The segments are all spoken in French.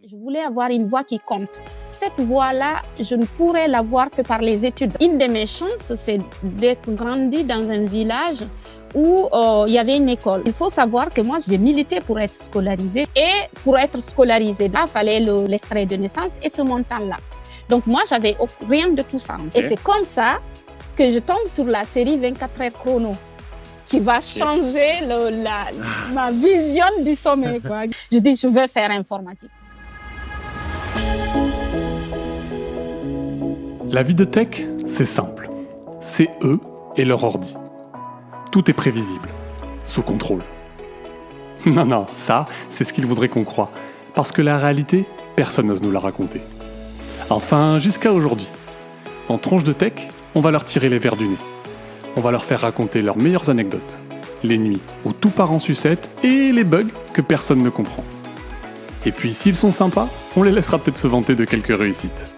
Je voulais avoir une voix qui compte. Cette voix-là, je ne pourrais l'avoir que par les études. Une de mes chances, c'est d'être grandi dans un village où il y avait une école. Il faut savoir que moi, j'ai milité pour être scolarisée. Et pour être scolarisée, il fallait l'extrait de naissance et ce montant-là. Donc moi, j'avais rien de tout ça. Okay. Et c'est comme ça que je tombe sur la série 24 heures chrono, qui va changer ma vision du sommeil, quoi. Je dis, je veux faire informatique. La vie de tech, c'est simple. C'est eux et leur ordi. Tout est prévisible, sous contrôle. Non, ça, c'est ce qu'ils voudraient qu'on croie. Parce que la réalité, personne n'ose nous la raconter. Enfin, jusqu'à aujourd'hui. Dans Tronche de Tech, on va leur tirer les vers du nez. On va leur faire raconter leurs meilleures anecdotes, les nuits où tout part en sucette et les bugs que personne ne comprend. Et puis, s'ils sont sympas, on les laissera peut-être se vanter de quelques réussites.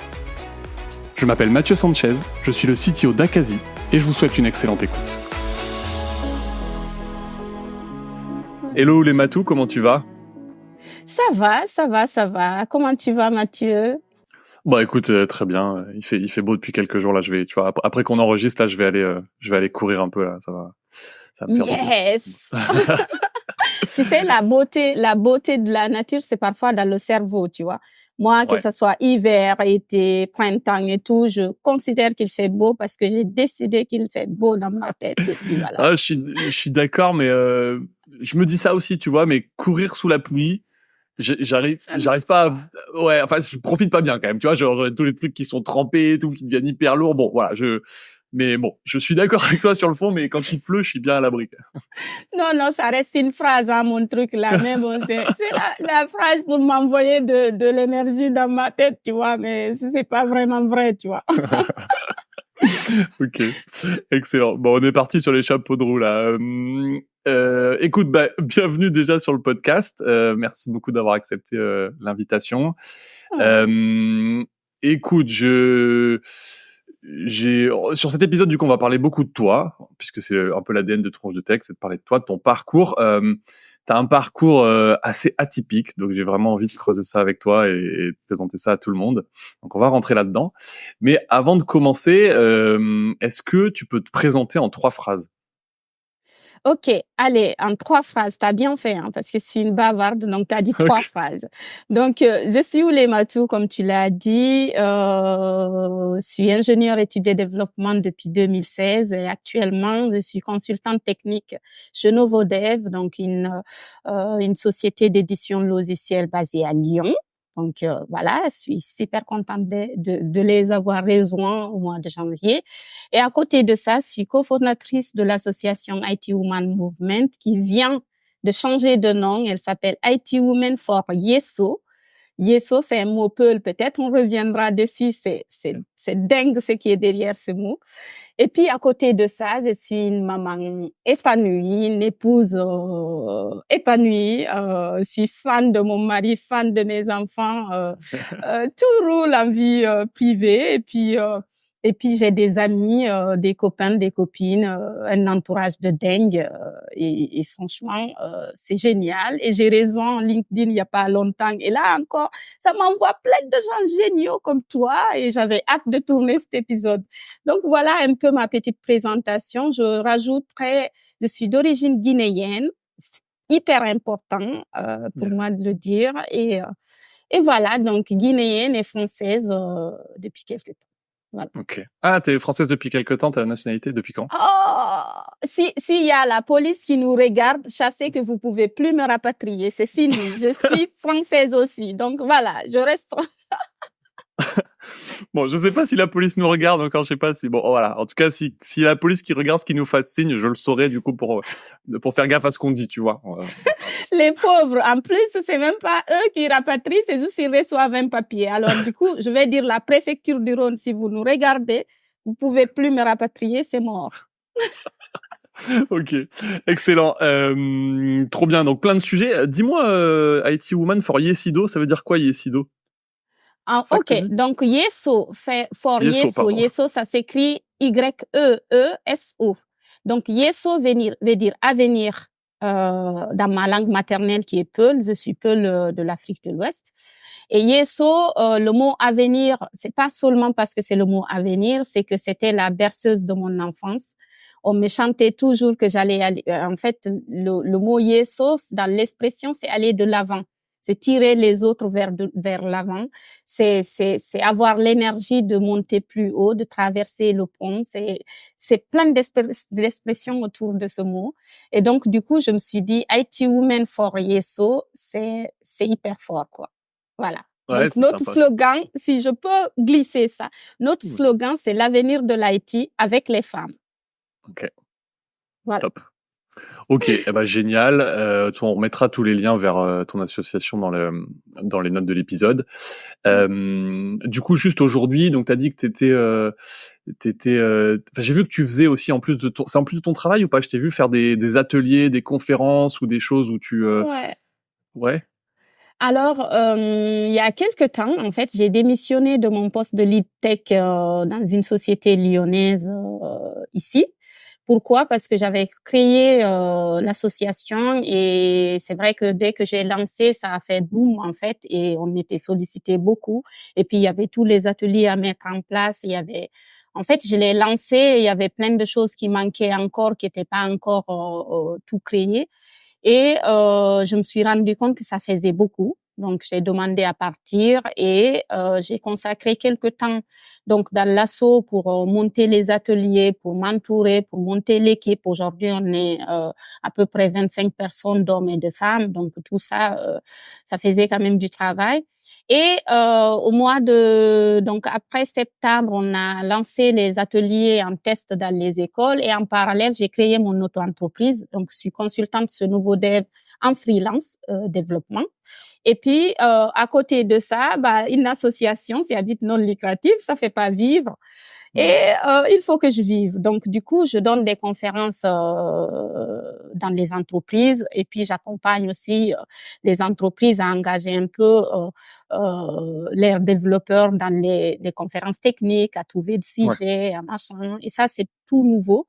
Je m'appelle Mathieu Sanchez, je suis le CTO d'Akazi et je vous souhaite une excellente écoute. Hello les Matous, comment tu vas ? Ça va. Comment tu vas, Mathieu ? Bah écoute, très bien. Il fait beau depuis quelques jours là. Après qu'on enregistre là, je vais aller courir un peu là. Ça va me faire yes. Tu sais, la beauté de la nature, c'est parfois dans le cerveau, tu vois. Moi, que ça soit hiver, été, printemps et tout, je considère qu'il fait beau parce que j'ai décidé qu'il fait beau dans ma tête. Et puis voilà. Ah, je suis d'accord, mais je me dis ça aussi, tu vois. Mais courir sous la pluie, j'arrive pas je profite pas bien quand même, tu vois. Genre tous les trucs qui sont trempés et tout, qui deviennent hyper lourds. Bon, voilà, mais bon, je suis d'accord avec toi sur le fond, mais quand il pleut, je suis bien à l'abri. Non, ça reste une phrase, hein, mon truc là. Mais bon, c'est la phrase pour m'envoyer de l'énergie dans ma tête, tu vois, mais c'est pas vraiment vrai, tu vois. Ok, excellent. Bon, on est parti sur les chapeaux de roue là. Écoute, bienvenue déjà sur le podcast. Merci beaucoup d'avoir accepté l'invitation. Écoute, sur cet épisode, du coup, on va parler beaucoup de toi, puisque c'est un peu l'ADN de Tronche de Tech, c'est de parler de toi, de ton parcours. T'as un parcours assez atypique, donc j'ai vraiment envie de creuser ça avec toi et de présenter ça à tout le monde. Donc on va rentrer là-dedans. Mais avant de commencer, est-ce que tu peux te présenter en 3 phrases ? Ok, allez, en 3 phrases, t'as bien fait, hein, parce que je suis une bavarde, donc t'as dit 3 phrases. Donc, je suis Oulé Matou, comme tu l'as dit, je suis ingénieure études et développement depuis 2016 et actuellement, je suis consultante technique chez Novodev, donc une société d'édition logicielle basée à Lyon. Donc voilà, je suis super contente de les avoir rejoints au mois de janvier. Et à côté de ça, je suis cofondatrice de l'association IT Women Movement qui vient de changer de nom. Elle s'appelle IT Women for Yeso. Yeso, c'est un mot Peul, peut-être on reviendra dessus. C'est dingue ce qui est derrière ce mot. Et puis, à côté de ça, je suis une maman épanouie, une épouse épanouie. Je suis fan de mon mari, fan de mes enfants. Tout roule en vie privée. Et puis, j'ai des amis, des copains, des copines, un entourage de dingue. Et franchement, c'est génial. Et j'ai rejoint LinkedIn il y a pas longtemps. Et là encore, ça m'envoie plein de gens géniaux comme toi. Et j'avais hâte de tourner cet épisode. Donc, voilà un peu ma petite présentation. Je rajouterai, je suis d'origine guinéenne. C'est hyper important pour moi de le dire. Et voilà, donc guinéenne et française depuis quelques temps. Voilà. Ok. Ah, t'es française depuis quelque temps, t'as la nationalité depuis quand ? Oh, s'il y a la police qui nous regarde, sachez que vous pouvez plus me rapatrier, c'est fini. Je suis française aussi, donc voilà, je reste. Bon, je sais pas si la police nous regarde encore, je sais pas si voilà. En tout cas, si la police qui regarde, qui nous fasse signe, je le saurai du coup pour faire gaffe à ce qu'on dit, tu vois. Les pauvres, en plus, c'est même pas eux qui rapatrient, c'est juste qu'ils reçoivent un papier. Alors du coup, je vais dire la préfecture du Rhône, si vous nous regardez, vous pouvez plus me rapatrier, c'est mort. Ok, excellent. Trop bien, donc plein de sujets. Dis-moi, IT Woman for Yesido, ça veut dire quoi Yesido ? Ok, donc Yeso, Yeso, ça s'écrit Y-E-E-S-O. Donc Yeso veut dire avenir dans ma langue maternelle qui est Peul. Je suis Peul de l'Afrique de l'Ouest. Et Yesso, le mot avenir, c'est pas seulement parce que c'est le mot avenir, c'est que c'était la berceuse de mon enfance. On me chantait toujours que j'allais aller. En fait, le mot Yesso, dans l'expression, c'est aller de l'avant. C'est tirer les autres vers l'avant. C'est avoir l'énergie de monter plus haut, de traverser le pont. C'est plein d'expressions autour de ce mot. Et donc, du coup, je me suis dit, IT Women for Yesso, c'est hyper fort, quoi. Voilà. Ouais, Donc, c'est notre sympa ça. slogan, si je peux glisser ça, notre Cool. slogan, c'est l'avenir de l'IT avec les femmes. Ok, Voilà. top. Ok, eh ben, génial. On remettra tous les liens vers ton association dans les notes de l'épisode. Du coup, juste aujourd'hui, donc t'as dit que enfin, j'ai vu que tu faisais aussi c'est en plus de ton travail ou pas? Je t'ai vu faire des ateliers, des conférences ou des choses où tu. Ouais. Ouais. Alors, il y a quelque temps, en fait, j'ai démissionné de mon poste de lead tech dans une société lyonnaise ici. Pourquoi? Parce que j'avais créé l'association et c'est vrai que dès que j'ai lancé, ça a fait boom en fait et on était sollicité beaucoup. Et puis il y avait tous les ateliers à mettre en place. Il y avait, en fait, je l'ai lancé. Et il y avait plein de choses qui manquaient encore, qui n'étaient pas encore tout créées. Et je me suis rendu compte que ça faisait beaucoup. Donc, j'ai demandé à partir et j'ai consacré quelques temps donc dans l'asso pour monter les ateliers, pour m'entourer, pour monter l'équipe. Aujourd'hui, on est à peu près 25 personnes, d'hommes et de femmes. Donc, tout ça, ça faisait quand même du travail. Et donc après septembre, on a lancé les ateliers en test dans les écoles et en parallèle, j'ai créé mon auto-entreprise. Donc, je suis consultante ce nouveau dev en freelance développement. Et puis, à côté de ça, une association, c'est à but non lucratif, ça fait pas vivre. Et il faut que je vive. Donc, du coup, je donne des conférences dans les entreprises et puis j'accompagne aussi les entreprises à engager un peu leurs développeurs dans les conférences techniques, à trouver le Ouais. sujet, à machin. Et ça, c'est tout nouveau.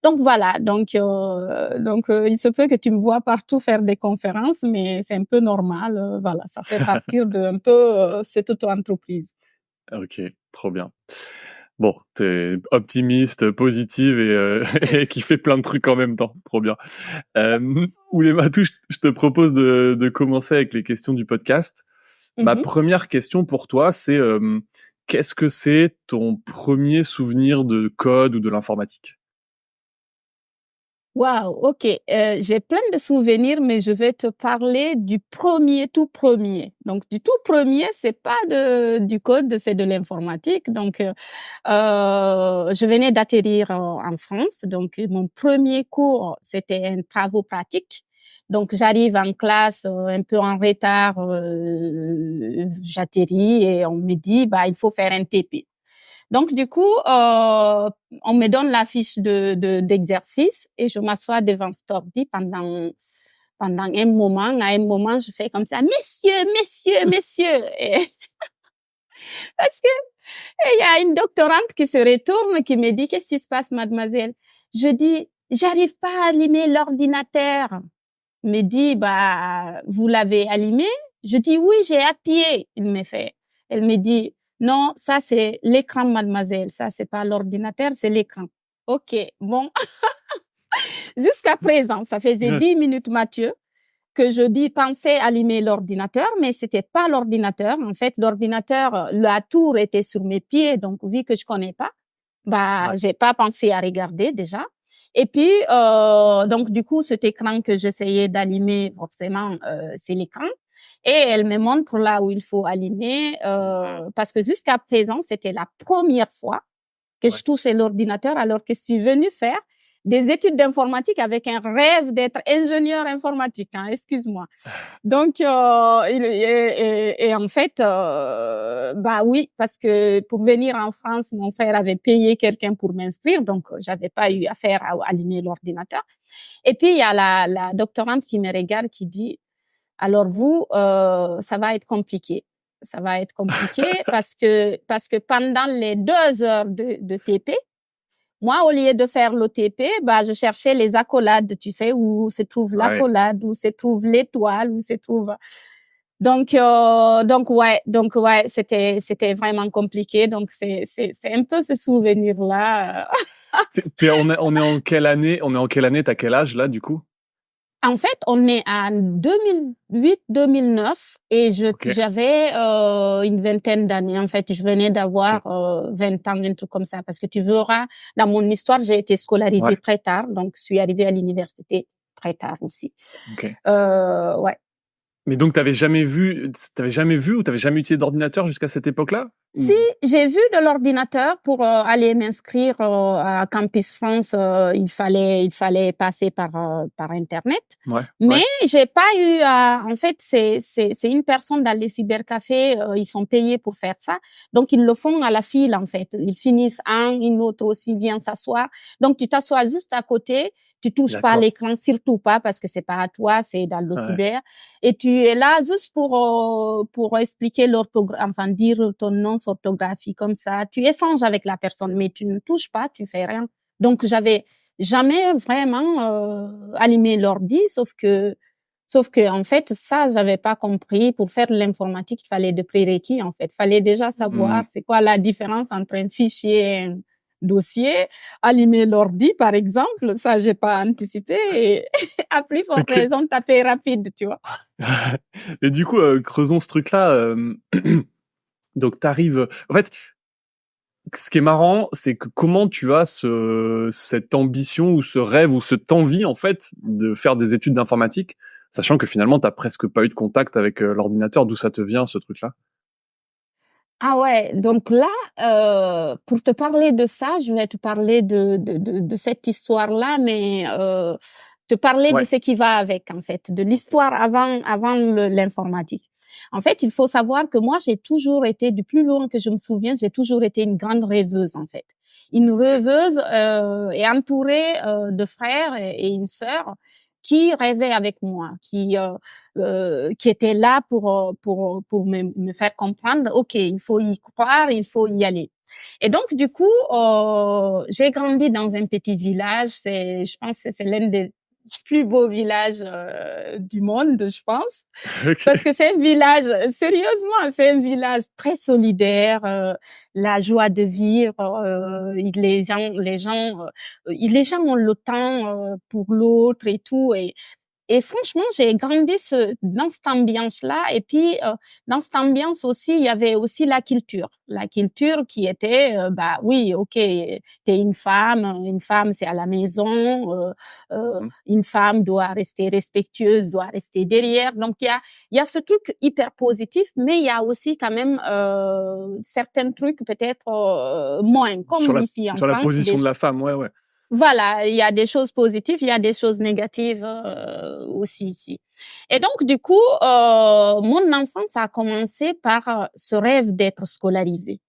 Donc voilà, donc il se peut que tu me vois partout faire des conférences, mais c'est un peu normal. Voilà, ça fait partie de un peu cette auto-entreprise. Ok, trop bien. Bon, t'es optimiste, positive et qui fait plein de trucs en même temps. Trop bien. Oulématou, je te propose de commencer avec les questions du podcast. Ma Mhm. première question pour toi, c'est qu'est-ce que c'est ton premier souvenir de code ou de l'informatique? Waouh, ok. J'ai plein de souvenirs, mais je vais te parler du premier, tout premier. Donc, du tout premier, c'est pas du code, c'est de l'informatique. Donc, je venais d'atterrir en France. Donc, mon premier cours, c'était un travaux pratique. Donc, j'arrive en classe un peu en retard, j'atterris et on me dit, il faut faire un TP. Donc, du coup, on me donne la fiche d'exercice et je m'assois devant cet ordi pendant un moment. À un moment, je fais comme ça, messieurs, messieurs, messieurs. Et parce que il y a une doctorante qui se retourne, qui me dit, qu'est-ce qui se passe, mademoiselle? Je dis, j'arrive pas à allumer l'ordinateur. Il me dit, vous l'avez allumé? Je dis, oui, j'ai appuyé. Il me fait. Elle me dit, non, ça c'est l'écran, mademoiselle. Ça c'est pas l'ordinateur, c'est l'écran. Ok, bon. Jusqu'à présent, ça faisait 10 minutes, Mathieu, que je pensais allumer l'ordinateur, mais c'était pas l'ordinateur. En fait, l'ordinateur, la tour était sur mes pieds, donc vu que je connais pas, Ouais. j'ai pas pensé à regarder déjà. Et puis, donc du coup, cet écran que j'essayais d'allumer, forcément, c'est l'écran. Et elle me montre là où il faut allumer, parce que jusqu'à présent, c'était la première fois que Ouais. je touchais l'ordinateur, alors que je suis venue faire des études d'informatique avec un rêve d'être ingénieur informatique. Hein, excuse-moi. Donc, et en fait, oui, parce que pour venir en France, mon frère avait payé quelqu'un pour m'inscrire, donc j'avais pas eu affaire à allumer l'ordinateur. Et puis il y a la doctorante qui me regarde, qui dit, alors vous, ça va être compliqué. Ça va être compliqué parce que pendant les 2 heures de TP, Moi, au lieu de faire l'OTP, je cherchais les accolades, tu sais, où se trouve Ouais. l'accolade, où se trouve l'étoile, où se trouve. Donc ouais, c'était vraiment compliqué. Donc c'est un peu ce souvenir là. On est en quelle année? On est en quelle année? T'as quel âge là, du coup? En fait, on est en 2008-2009 et Ok. j'avais une vingtaine d'années. En fait, je venais d'avoir 20 ans, un truc comme ça. Parce que tu verras, dans mon histoire, j'ai été scolarisée Ouais. très tard, donc je suis arrivée à l'université très tard aussi. Ok. Ouais. Mais donc t'avais jamais vu ou t'avais jamais utilisé d'ordinateur jusqu'à cette époque-là? Si, j'ai vu de l'ordinateur pour aller m'inscrire à Campus France, il fallait passer par internet. Ouais. Mais Ouais. j'ai pas eu en fait c'est une personne dans les cybercafés, ils sont payés pour faire ça. Donc ils le font à la file en fait. Ils finissent une autre aussi vient s'asseoir. Donc tu t'assois juste à côté, tu touches pas à D'accord. l'écran, surtout pas parce que c'est pas à toi, c'est dans le Ouais. cyber et tu es là juste pour expliquer l'orthographe, enfin dire ton nom orthographie comme ça. Tu échanges avec la personne, mais tu ne touches pas, tu fais rien. Donc, j'avais jamais vraiment allumé l'ordi, sauf que en fait, ça, j'avais pas compris. Pour faire de l'informatique, il fallait de prérequis, en fait. Il fallait déjà savoir c'est quoi la différence entre un fichier et un dossier. Allumer l'ordi, par exemple, ça, j'ai pas anticipé. Et à plus forte raison, taper rapide, tu vois. Et du coup, creusons ce truc-là. Donc t'arrives. En fait, ce qui est marrant, c'est que comment tu as cette ambition ou ce rêve ou cette envie en fait de faire des études d'informatique, sachant que finalement t'as presque pas eu de contact avec l'ordinateur. D'où ça te vient ce truc-là? Ah ouais, donc là, pour te parler de ça, je vais te parler de cette histoire-là, mais te parler de Ouais. ce qui va avec, en fait, de l'histoire avant l'informatique. En fait, il faut savoir que moi, j'ai toujours été, du plus loin que je me souviens, j'ai toujours été une grande rêveuse, en fait. Une rêveuse et entourée de frères et une sœur qui rêvaient avec moi, qui étaient là pour me faire comprendre, OK, il faut y croire, il faut y aller. Et donc, du coup, j'ai grandi dans un petit village. Je pense que c'est l'un des plus beaux villages du monde, je pense. Parce Ok. que c'est un village, sérieusement, c'est un village très solidaire, la joie de vivre, les gens ont le temps pour l'autre et tout. Et franchement, j'ai grandi dans cette ambiance-là. Et puis, dans cette ambiance aussi, il y avait aussi la culture. La culture qui était, oui, OK, t'es une femme, c'est à la maison. Une femme doit rester respectueuse, doit rester derrière. Donc, il y a ce truc hyper positif, mais il y a aussi quand même certains trucs peut-être moins, comme ici en Sur la France. position de la femme, ouais, ouais. Voilà, il y a des choses positives, il y a des choses négatives aussi ici. Et donc, du coup, mon enfance a commencé par ce rêve d'être scolarisée.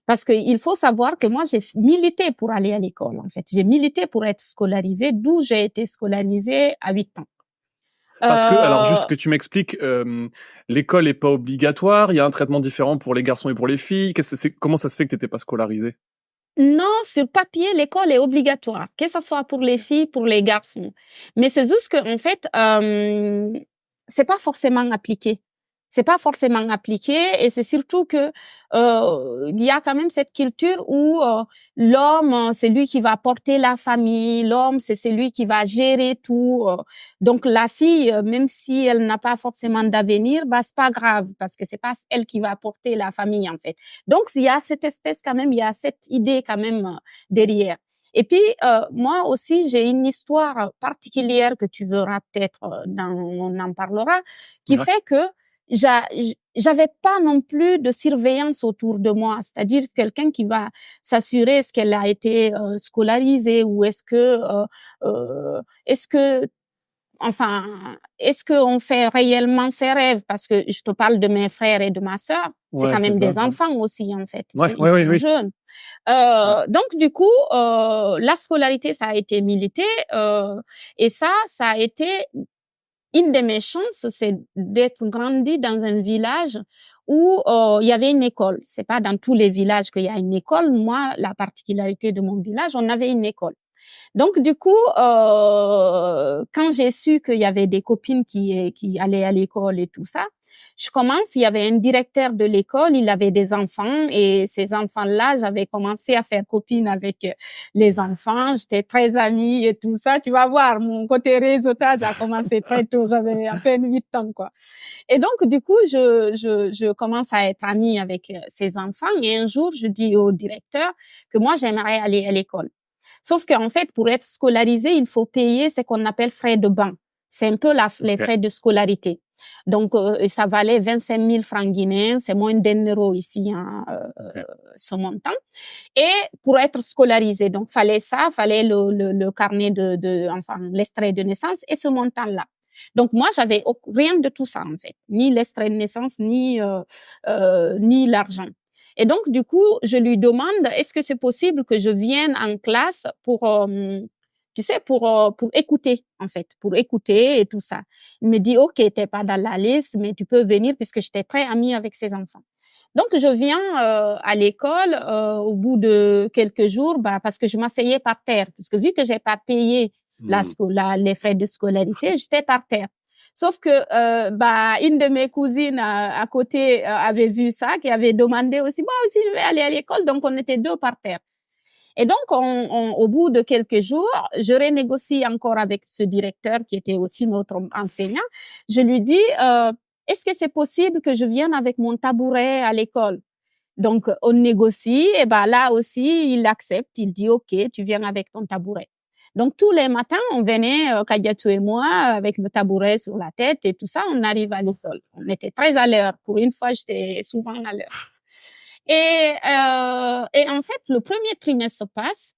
Parce qu'il faut savoir que moi, j'ai milité pour aller à l'école, en fait. J'ai milité pour être scolarisée, d'où j'ai été scolarisée à 8 ans. Parce que, alors juste que tu m'expliques, l'école est pas obligatoire, il y a un traitement différent pour les garçons et pour les filles. Comment ça se fait que t'étais pas scolarisée? Non, sur papier, l'école est obligatoire, que ce soit pour les filles, pour les garçons. Mais c'est juste que, en fait, c'est pas forcément appliqué. C'est pas forcément appliqué et c'est surtout que il y a quand même cette culture où l'homme c'est lui qui va porter la famille, l'homme c'est celui qui va gérer tout. Donc la fille même si elle n'a pas forcément d'avenir, c'est pas grave parce que c'est pas elle qui va porter la famille en fait. Donc il y a cette espèce quand même, il y a cette idée quand même derrière. Et puis moi aussi j'ai une histoire particulière que tu verras peut-être on en parlera, qui fait que j'avais pas non plus de surveillance autour de moi, c'est-à-dire quelqu'un qui va s'assurer est-ce qu'elle a été scolarisée ou est-ce que enfin est-ce qu'on fait réellement ses rêves parce que je te parle de mes frères et de ma sœur, c'est quand même des enfants aussi en fait, ils sont jeunes. Donc du coup la scolarité ça a été milité et ça a été une de mes chances, c'est d'être grandi dans un village où il y avait une école. C'est pas dans tous les villages qu'il y a une école. Moi, la particularité de mon village, on avait une école. Donc du coup, quand j'ai su qu'il y avait des copines qui allaient à l'école et tout ça, il y avait un directeur de l'école, il avait des enfants et ces enfants-là, j'avais commencé à faire copine avec les enfants, j'étais très amie et tout ça. Tu vas voir, mon côté réseautage a commencé très tôt, j'avais à peine 8 ans, quoi. Et donc, du coup, je commence à être amie avec ces enfants et un jour, je dis au directeur que moi, j'aimerais aller à l'école. Sauf qu'en fait, pour être scolarisé, il faut payer ce qu'on appelle frais de banc. C'est un peu les frais de scolarité. Donc, ça valait 25 000 francs guinéens, c'est moins d'1 euro ici, hein, ce montant. Et pour être scolarisé, donc fallait le carnet enfin l'extrait de naissance et ce montant-là. Donc moi, j'avais rien de tout ça en fait, ni l'extrait de naissance, ni l'argent. Et donc du coup, je lui demande est-ce que c'est possible que je vienne en classe pour pour écouter en fait, pour écouter et tout ça. Il me dit OK, t'es pas dans la liste, mais tu peux venir puisque j'étais très amie avec ses enfants. Donc je viens à l'école au bout de quelques jours, parce que je m'asseyais par terre, parce que vu que j'ai pas payé les frais de scolarité, j'étais par terre. Sauf que une de mes cousines à côté avait vu ça, qui avait demandé aussi moi aussi je vais aller à l'école, donc on était deux par terre. Et donc au bout de quelques jours, je renégocie encore avec ce directeur qui était aussi notre enseignant. Je lui dis est-ce que c'est possible que je vienne avec mon tabouret à l'école? Donc, on négocie et là aussi, il accepte. Il dit, OK, tu viens avec ton tabouret. Donc, tous les matins, on venait, Kadiatou et moi, avec le tabouret sur la tête et tout ça, on arrive à l'école. On était très à l'heure. Pour une fois, j'étais souvent à l'heure. Et en fait, le premier trimestre passe.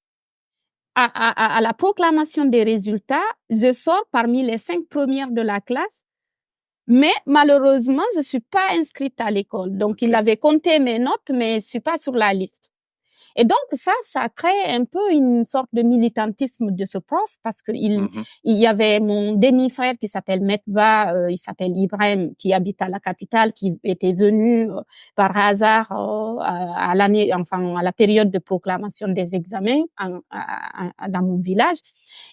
À la proclamation des résultats, je sors parmi les 5 premières de la classe. Mais malheureusement, je suis pas inscrite à l'école. Donc, il avait compté mes notes, mais je suis pas sur la liste. Et donc, ça crée un peu une sorte de militantisme de ce prof parce que il y avait mon demi-frère qui s'appelle Metba, il s'appelle Ibrahim, qui habite à la capitale, qui était venu par hasard à l'année, enfin, à la période de proclamation des examens dans mon village.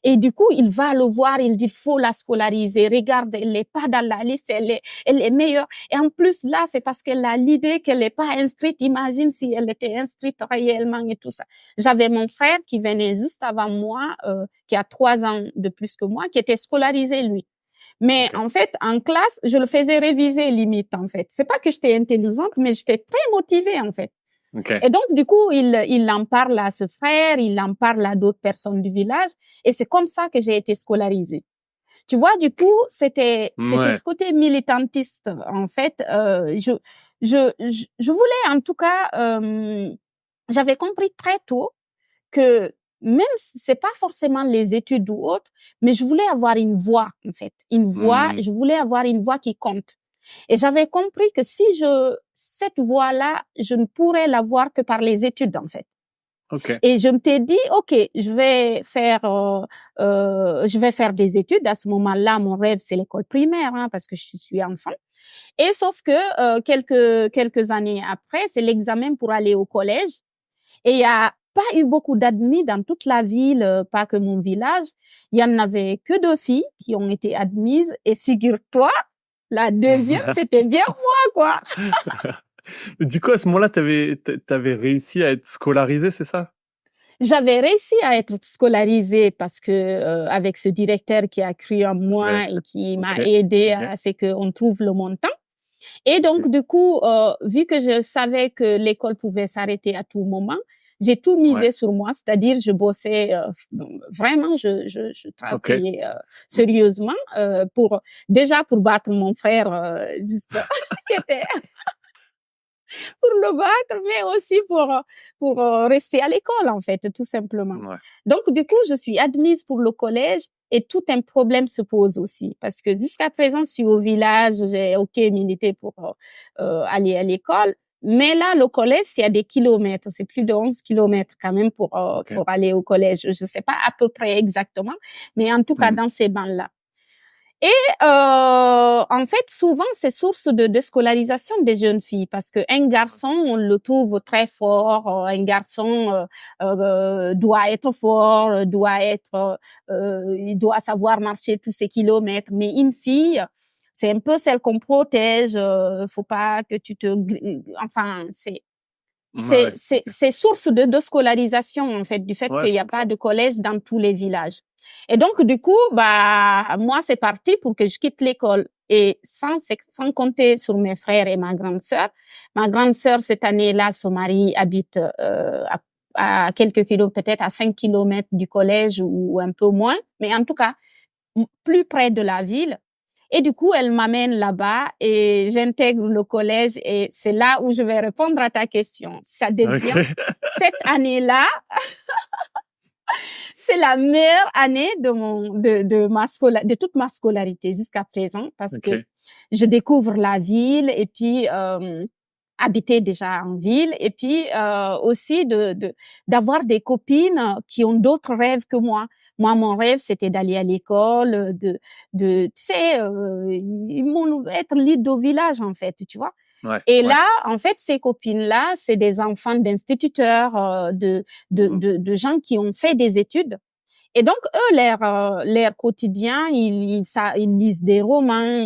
Et du coup, il va le voir, il dit, faut la scolariser. Regarde, elle est pas dans la liste, elle est meilleure. Et en plus, là, c'est parce qu'elle a l'idée qu'elle est pas inscrite. Imagine si elle était inscrite réellement et tout ça. J'avais mon frère qui venait juste avant moi, qui a 3 ans de plus que moi, qui était scolarisé, lui. Mais en fait, en classe, je le faisais réviser limite, en fait. C'est pas que j'étais intelligente, mais j'étais très motivée, en fait. Et donc, du coup, il en parle à ce frère, il en parle à d'autres personnes du village, et c'est comme ça que j'ai été scolarisée. Tu vois, du coup, c'était ce côté militantiste, en fait. Je voulais, en tout cas, j'avais compris très tôt que même si c'est pas forcément les études ou autres, mais je voulais avoir une voix, en fait. Une voix, je voulais avoir une voix qui compte. Et j'avais compris que cette voix-là, je ne pourrais l'avoir que par les études, en fait. Et je m'étais dit, OK, je vais faire des études. À ce moment-là, mon rêve, c'est l'école primaire, hein, parce que je suis enfant. Et sauf que, quelques années après, c'est l'examen pour aller au collège. Et il y a pas eu beaucoup d'admis dans toute la ville, pas que mon village. Il y en avait que 2 filles qui ont été admises. Et figure-toi, la deuxième, c'était bien moi, quoi. Du coup, à ce moment-là, t'avais réussi à être scolarisée, c'est ça? J'avais réussi à être scolarisée parce que avec ce directeur qui a cru en moi et qui m'a aidé à ce qu'on trouve le montant. Et donc, du coup, vu que je savais que l'école pouvait s'arrêter à tout moment, j'ai tout misé sur moi, c'est-à-dire je bossais vraiment, je travaillais sérieusement pour battre mon frère juste qui était pour le battre, mais aussi pour rester à l'école en fait, tout simplement. Donc du coup, je suis admise pour le collège et tout un problème se pose aussi parce que jusqu'à présent, je suis au village, j'ai milité pour aller à l'école. Mais là, le collège, c'est à des kilomètres. C'est plus de 11 kilomètres quand même pour aller au collège. Je sais pas à peu près exactement, mais en tout cas, dans ces bancs-là. En fait, souvent, c'est source de déscolarisation des jeunes filles parce que un garçon, on le trouve très fort. Un garçon doit être fort, il doit savoir marcher tous ses kilomètres. Mais une fille, c'est un peu celle qu'on protège. Faut pas que tu te, enfin, Ouais. c'est source de scolarisation en fait, du fait Ouais, qu'il je n'y a pas de collège dans tous les villages. Et donc du coup, moi c'est parti pour que je quitte l'école. Et sans compter sur mes frères et ma grande sœur. Ma grande sœur cette année-là, son mari habite à quelques kilomètres, peut-être à 5 kilomètres du collège ou un peu moins, mais en tout cas plus près de la ville. Et du coup, elle m'amène là-bas et j'intègre le collège et c'est là où je vais répondre à ta question. Ça devient, Ok. cette année-là, c'est la meilleure année de toute ma scolarité jusqu'à présent parce Ok. que je découvre la ville et puis, habiter déjà en ville et puis aussi d'avoir des copines qui ont d'autres rêves que moi. Moi, mon rêve, c'était d'aller à l'école, tu sais, ils m'ont être lead au village en fait, tu vois. Ouais. Et Ouais. là, en fait, ces copines-là, c'est des enfants d'instituteurs, de gens qui ont fait des études. Et donc eux, leur quotidien, ils lisent des romans,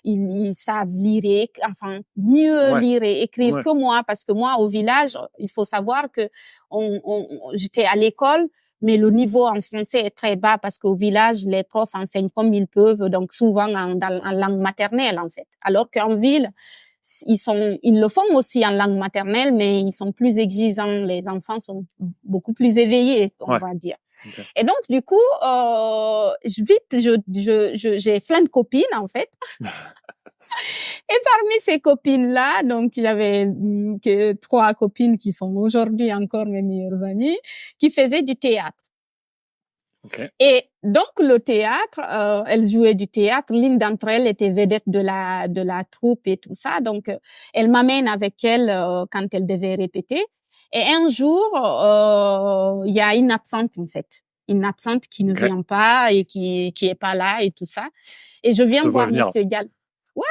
ils savent lire, enfin mieux Ouais. lire et écrire Ouais. que moi, parce que moi au village, il faut savoir que j'étais à l'école, mais le niveau en français est très bas parce qu'au village les profs enseignent comme ils peuvent, donc souvent en langue maternelle en fait, alors qu'en ville ils le font aussi en langue maternelle, mais ils sont plus exigeants. Les enfants sont beaucoup plus éveillés, on Ouais. va dire. Ok. Et donc, du coup, j'ai plein de copines, en fait. Et parmi ces copines-là, donc, il y avait que 3 copines qui sont aujourd'hui encore mes meilleures amies, qui faisaient du théâtre. Ok. Et donc, le théâtre, elles jouaient du théâtre. L'une d'entre elles était vedette de la troupe et tout ça. Donc, elle m'amène avec elle quand elle devait répéter. Et un jour, il y a une absente, en fait. Une absente qui ne Ok. vient pas et qui est pas là et tout ça. Et je Je viens te vois voir venir. Monsieur Dial. Ouais,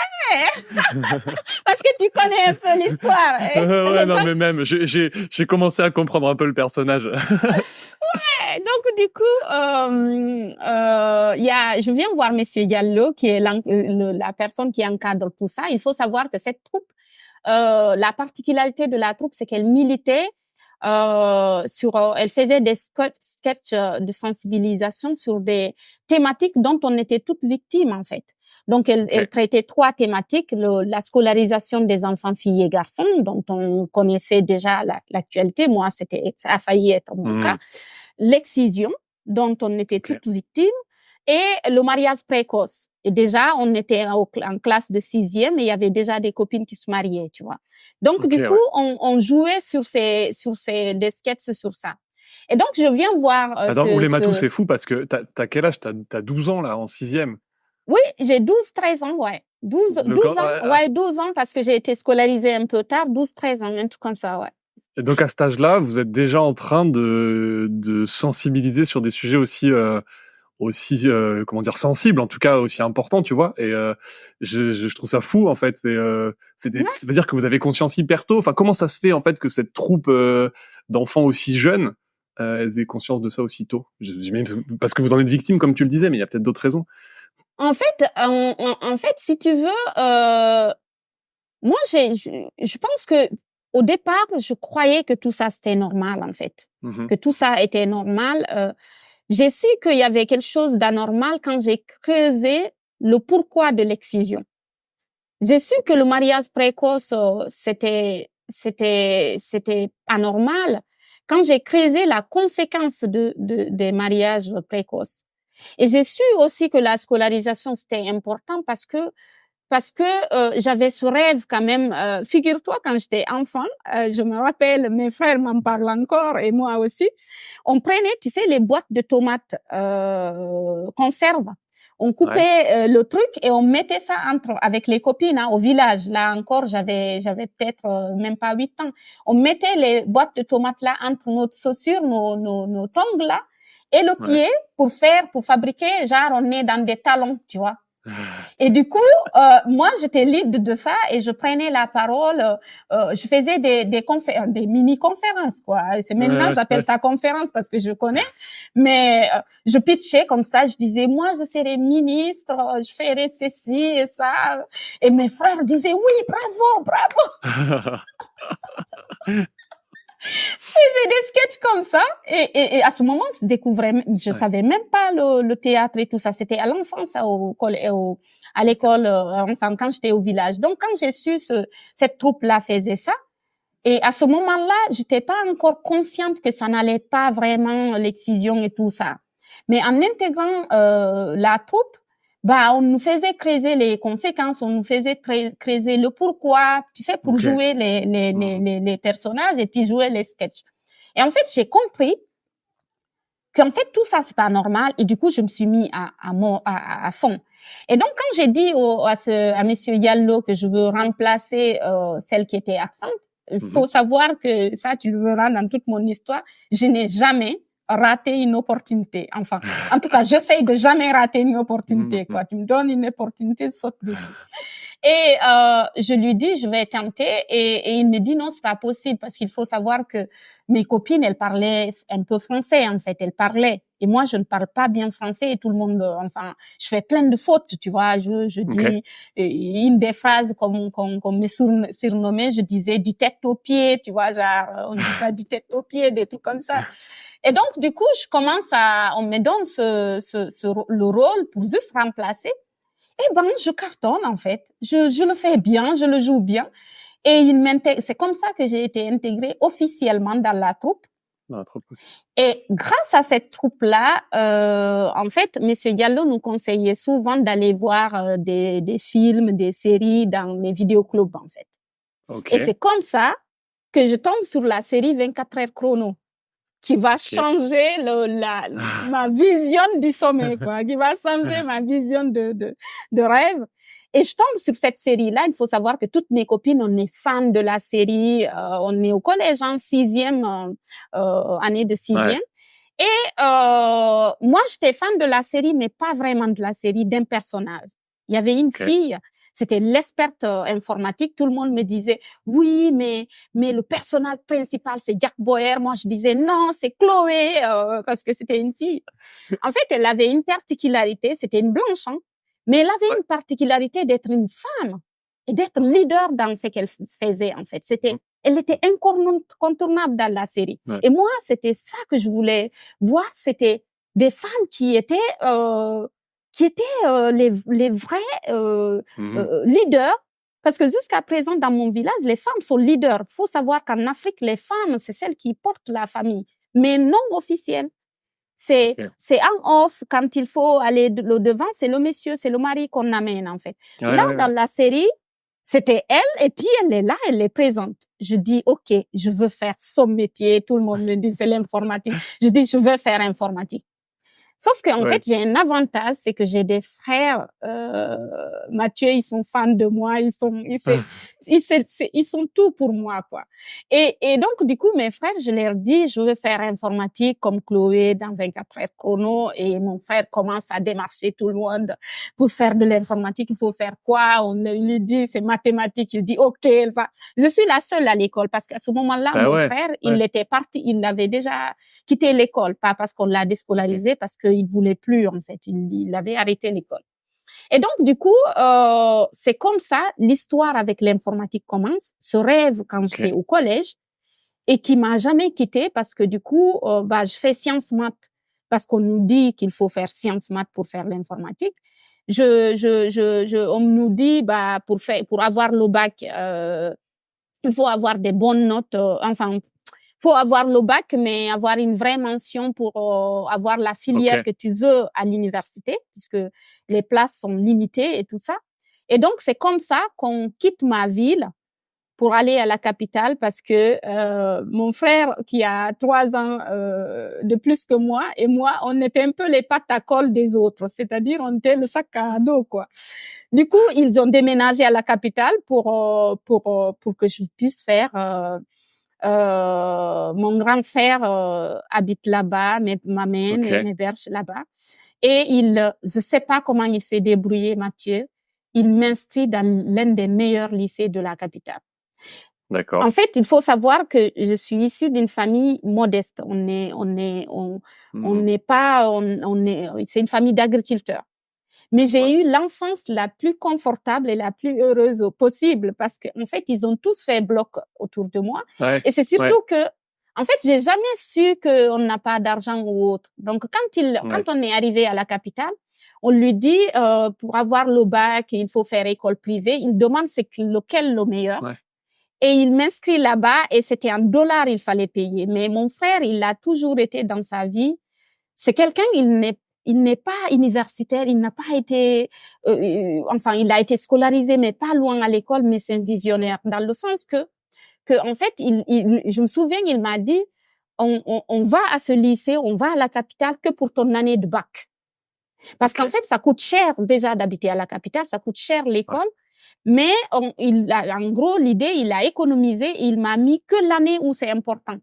parce que tu connais un peu l'histoire. Ouais, Les non, gens. mais même, j'ai commencé à comprendre un peu le personnage. Donc du coup, je viens voir Monsieur Diallo, qui est la personne qui encadre tout ça. Il faut savoir que cette troupe, la particularité de la troupe, c'est qu'elle militait elle faisait des sketchs de sensibilisation sur des thématiques dont on était toutes victimes en fait. Donc elle Ok. traitait 3 thématiques: la scolarisation des enfants filles et garçons, dont on connaissait déjà l'actualité. Moi, ça a failli être mon cas. L'excision, dont on était Ok. toutes victimes, et le mariage précoce. Et déjà, on était en classe de 6e et il y avait déjà des copines qui se mariaient, tu vois. Donc, Ok, du coup, ouais. on jouait des sketchs sur ça. Et donc, je viens voir Attends, Oulematou, c'est fou parce que t'as quel âge? T'as 12 ans, là, en sixième. Oui, j'ai 12-13 ans, ouais. 12, Donc, 12 ans, ouais, 12 ans parce que j'ai été scolarisée un peu tard, 12-13 ans, un truc comme ça, ouais. et donc, à cet âge-là, vous êtes déjà en train de sensibiliser sur des sujets aussi comment dire, sensibles, en tout cas aussi importants, tu vois. Et je trouve ça fou, en fait. Ça veut dire que vous avez conscience hyper tôt. Enfin, comment ça se fait, en fait, que cette troupe d'enfants aussi jeunes, elles aient conscience de ça aussi tôt? J'imagine parce que vous en êtes victime, comme tu le disais, mais il y a peut-être d'autres raisons. En fait, si tu veux, moi, je pense que au départ, je croyais que tout ça c'était normal en fait, Mhm. que tout ça était normal. J'ai su qu'il y avait quelque chose d'anormal quand j'ai creusé le pourquoi de l'excision. J'ai su que le mariage précoce c'était anormal quand j'ai creusé la conséquence des mariages précoces. Et j'ai su aussi que la scolarisation c'était important parce que j'avais ce rêve quand même. Figure-toi, quand j'étais enfant, je me rappelle, mes frères m'en parlent encore et moi aussi. On prenait, tu sais, les boîtes de tomates conserve. On Ouais. coupait le truc et on mettait ça avec les copines au village. Là encore, j'avais peut-être même pas 8 ans. On mettait les boîtes de tomates là entre notre chaussure, nos tongs là, et le Ouais. pied pour fabriquer, genre on est dans des talons, tu vois. Et du coup, moi, j'étais lead de ça et je prenais la parole. Je faisais des mini-conférences, quoi. C'est maintenant, j'appelle ça conférence parce que je connais. Mais je pitchais comme ça. Je disais, moi, je serai ministre, je ferai ceci et ça. Et mes frères disaient, oui, bravo, bravo. Faisais des sketchs comme ça et à ce moment je découvrais, je savais même pas le théâtre et tout ça. C'était à l'enfance à l'école, enfin quand j'étais au village. Donc quand j'ai su cette troupe là faisait ça, et à ce moment-là j'étais pas encore consciente que ça n'allait pas vraiment l'excision et tout ça. Mais en intégrant la troupe, bah on nous faisait creuser les conséquences, on nous faisait creuser le pourquoi, tu sais, pour jouer les personnages et puis jouer les sketchs. Et en fait, j'ai compris qu'en fait tout ça c'est pas normal et du coup je me suis mis à fond. Et donc quand j'ai dit à monsieur Diallo que je veux remplacer celle qui était absente, il faut savoir que ça tu le verras dans toute mon histoire, je n'ai jamais raté une opportunité. Enfin, en tout cas, j'essaye de jamais rater une opportunité, quoi. Tu me donnes une opportunité, saute dessus. Et je lui dis, je vais tenter. Et il me dit, non, c'est pas possible parce qu'il faut savoir que mes copines, elles parlaient un peu français, en fait. Elles parlaient. Et moi, je ne parle pas bien français et tout le monde, enfin, je fais plein de fautes, tu vois. Je dis une des phrases qu'on me surnommait, je disais du tête aux pieds, tu vois, genre, on dit pas du tête aux pieds, des trucs comme ça. Et donc, du coup, on me donne le rôle pour juste remplacer. Eh ben, je cartonne, en fait. Je le fais bien, je le joue bien. Et c'est comme ça que j'ai été intégrée officiellement dans la troupe. Et grâce à cette troupe-là, en fait, Monsieur Diallo nous conseillait souvent d'aller voir des films, des séries dans les vidéoclubs, en fait. Et c'est comme ça que je tombe sur la série 24 heures chrono, qui va changer ma vision du sommeil, quoi, qui va changer ma vision de rêve. Et je tombe sur cette série-là. Il faut savoir que toutes mes copines, on est fans de la série. On est au collège en sixième, année de sixième. Et moi, j'étais fan de la série, mais pas vraiment de la série, d'un personnage. Il y avait une fille, c'était l'experte informatique. Tout le monde me disait, oui, mais le personnage principal, c'est Jack Bauer. Moi, je disais, non, c'est Chloé, parce que c'était une fille. En fait, elle avait une particularité, c'était une blanche, hein, mais elle avait une particularité d'être une femme et d'être leader dans ce qu'elle faisait, en fait. Elle était incontournable dans la série. Et moi, c'était ça que je voulais voir. C'était des femmes qui étaient les vrais leaders. Parce que jusqu'à présent, dans mon village, les femmes sont leaders. Faut savoir qu'en Afrique, les femmes, c'est celles qui portent la famille, mais non officielles. C'est en off, quand il faut aller au devant, c'est le monsieur, c'est le mari qu'on amène, en fait. Dans la série, c'était elle, et puis elle est là, elle est présente. Je dis, OK, je veux faire son métier. Tout le monde me dit, c'est l'informatique. Je dis, je veux faire informatique. Sauf qu'en fait, j'ai un avantage, c'est que j'ai des frères, Mathieu, ils sont fans de moi, ils sont tout pour moi, quoi. Et donc, du coup, mes frères, je leur dis, je veux faire informatique comme Chloé dans 24 heures chrono, et mon frère commence à démarcher tout le monde pour faire de l'informatique. Il faut faire quoi? On lui dit, c'est mathématique. Il dit, OK, elle va. Je suis la seule à l'école parce qu'à ce moment-là, mon frère, il était parti, il avait déjà quitté l'école, pas parce qu'on l'a déscolarisé, parce qu'il voulait plus, en fait. Il avait arrêté l'école. Et donc, du coup, c'est comme ça, l'histoire avec l'informatique commence. Ce rêve quand j'étais au collège et qui m'a jamais quitté parce que du coup, je fais sciences maths parce qu'on nous dit qu'il faut faire sciences maths pour faire l'informatique. On nous dit, pour avoir le bac, il faut avoir des bonnes notes, faut avoir le bac, mais avoir une vraie mention pour avoir la filière que tu veux à l'université, puisque les places sont limitées et tout ça. Et donc, c'est comme ça qu'on quitte ma ville pour aller à la capitale parce que mon frère, qui a 3 ans de plus que moi, et moi, on était un peu les pattes à colle des autres, c'est-à-dire on était le sac à dos, quoi. Du coup, ils ont déménagé à la capitale pour que je puisse faire Mon grand frère habite là-bas, m'amène et m'héberge là-bas. Et je sais pas comment il s'est débrouillé, Mathieu. Il m'inscrit dans l'un des meilleurs lycées de la capitale. D'accord. En fait, il faut savoir que je suis issue d'une famille modeste. C'est une famille d'agriculteurs. Mais j'ai eu l'enfance la plus confortable et la plus heureuse possible parce que, en fait, ils ont tous fait bloc autour de moi. Ouais. Et c'est surtout que, en fait, j'ai jamais su qu'on n'a pas d'argent ou autre. Donc, quand on est arrivé à la capitale, on lui dit, pour avoir le bac, il faut faire école privée. Il demande lequel le meilleur. Ouais. Et il m'inscrit là-bas et c'était en dollars, il fallait payer. Mais mon frère, il a toujours été dans sa vie. C'est quelqu'un, il n'est pas universitaire, il n'a pas été, il a été scolarisé, mais pas loin à l'école, mais c'est un visionnaire. Dans le sens que en fait, je me souviens, il m'a dit, on va à ce lycée, on va à la capitale que pour ton année de bac. Parce qu'en fait, ça coûte cher déjà d'habiter à la capitale, ça coûte cher l'école. Mais en gros, l'idée, il a économisé, il m'a mis que l'année où c'est important.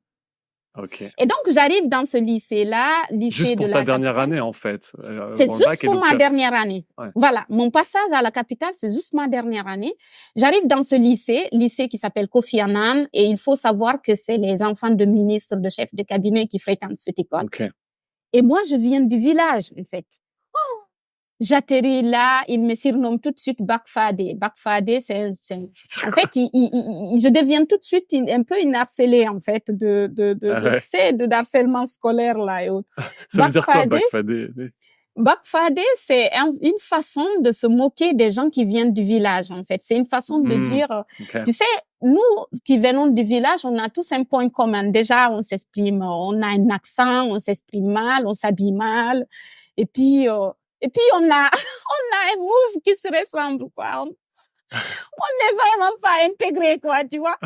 Okay. Et donc, j'arrive dans ce lycée-là, juste pour ta dernière année, en fait. C'est juste pour ma dernière année. Ouais. Voilà, mon passage à la capitale, c'est juste ma dernière année. J'arrive dans ce lycée qui s'appelle Kofi Annan, et il faut savoir que c'est les enfants de ministres, de chefs de cabinet qui fréquentent cette école. Okay. Et moi, je viens du village, en fait. J'atterris là, il me surnomme tout de suite Bakfadé. Bakfadé, c'est en fait, je deviens tout de suite un peu une harcelée, en fait, de harcèlement scolaire, là, et autres. Ça veut dire quoi, Bakfadé? Bakfadé, c'est une façon de se moquer des gens qui viennent du village, en fait. C'est une façon de dire, tu sais, nous qui venons du village, on a tous un point commun. Déjà, on s'exprime, on a un accent, on s'exprime mal, on s'habille mal. Et puis on a un move qui se ressemble, quoi. On n'est vraiment pas intégré, quoi, tu vois.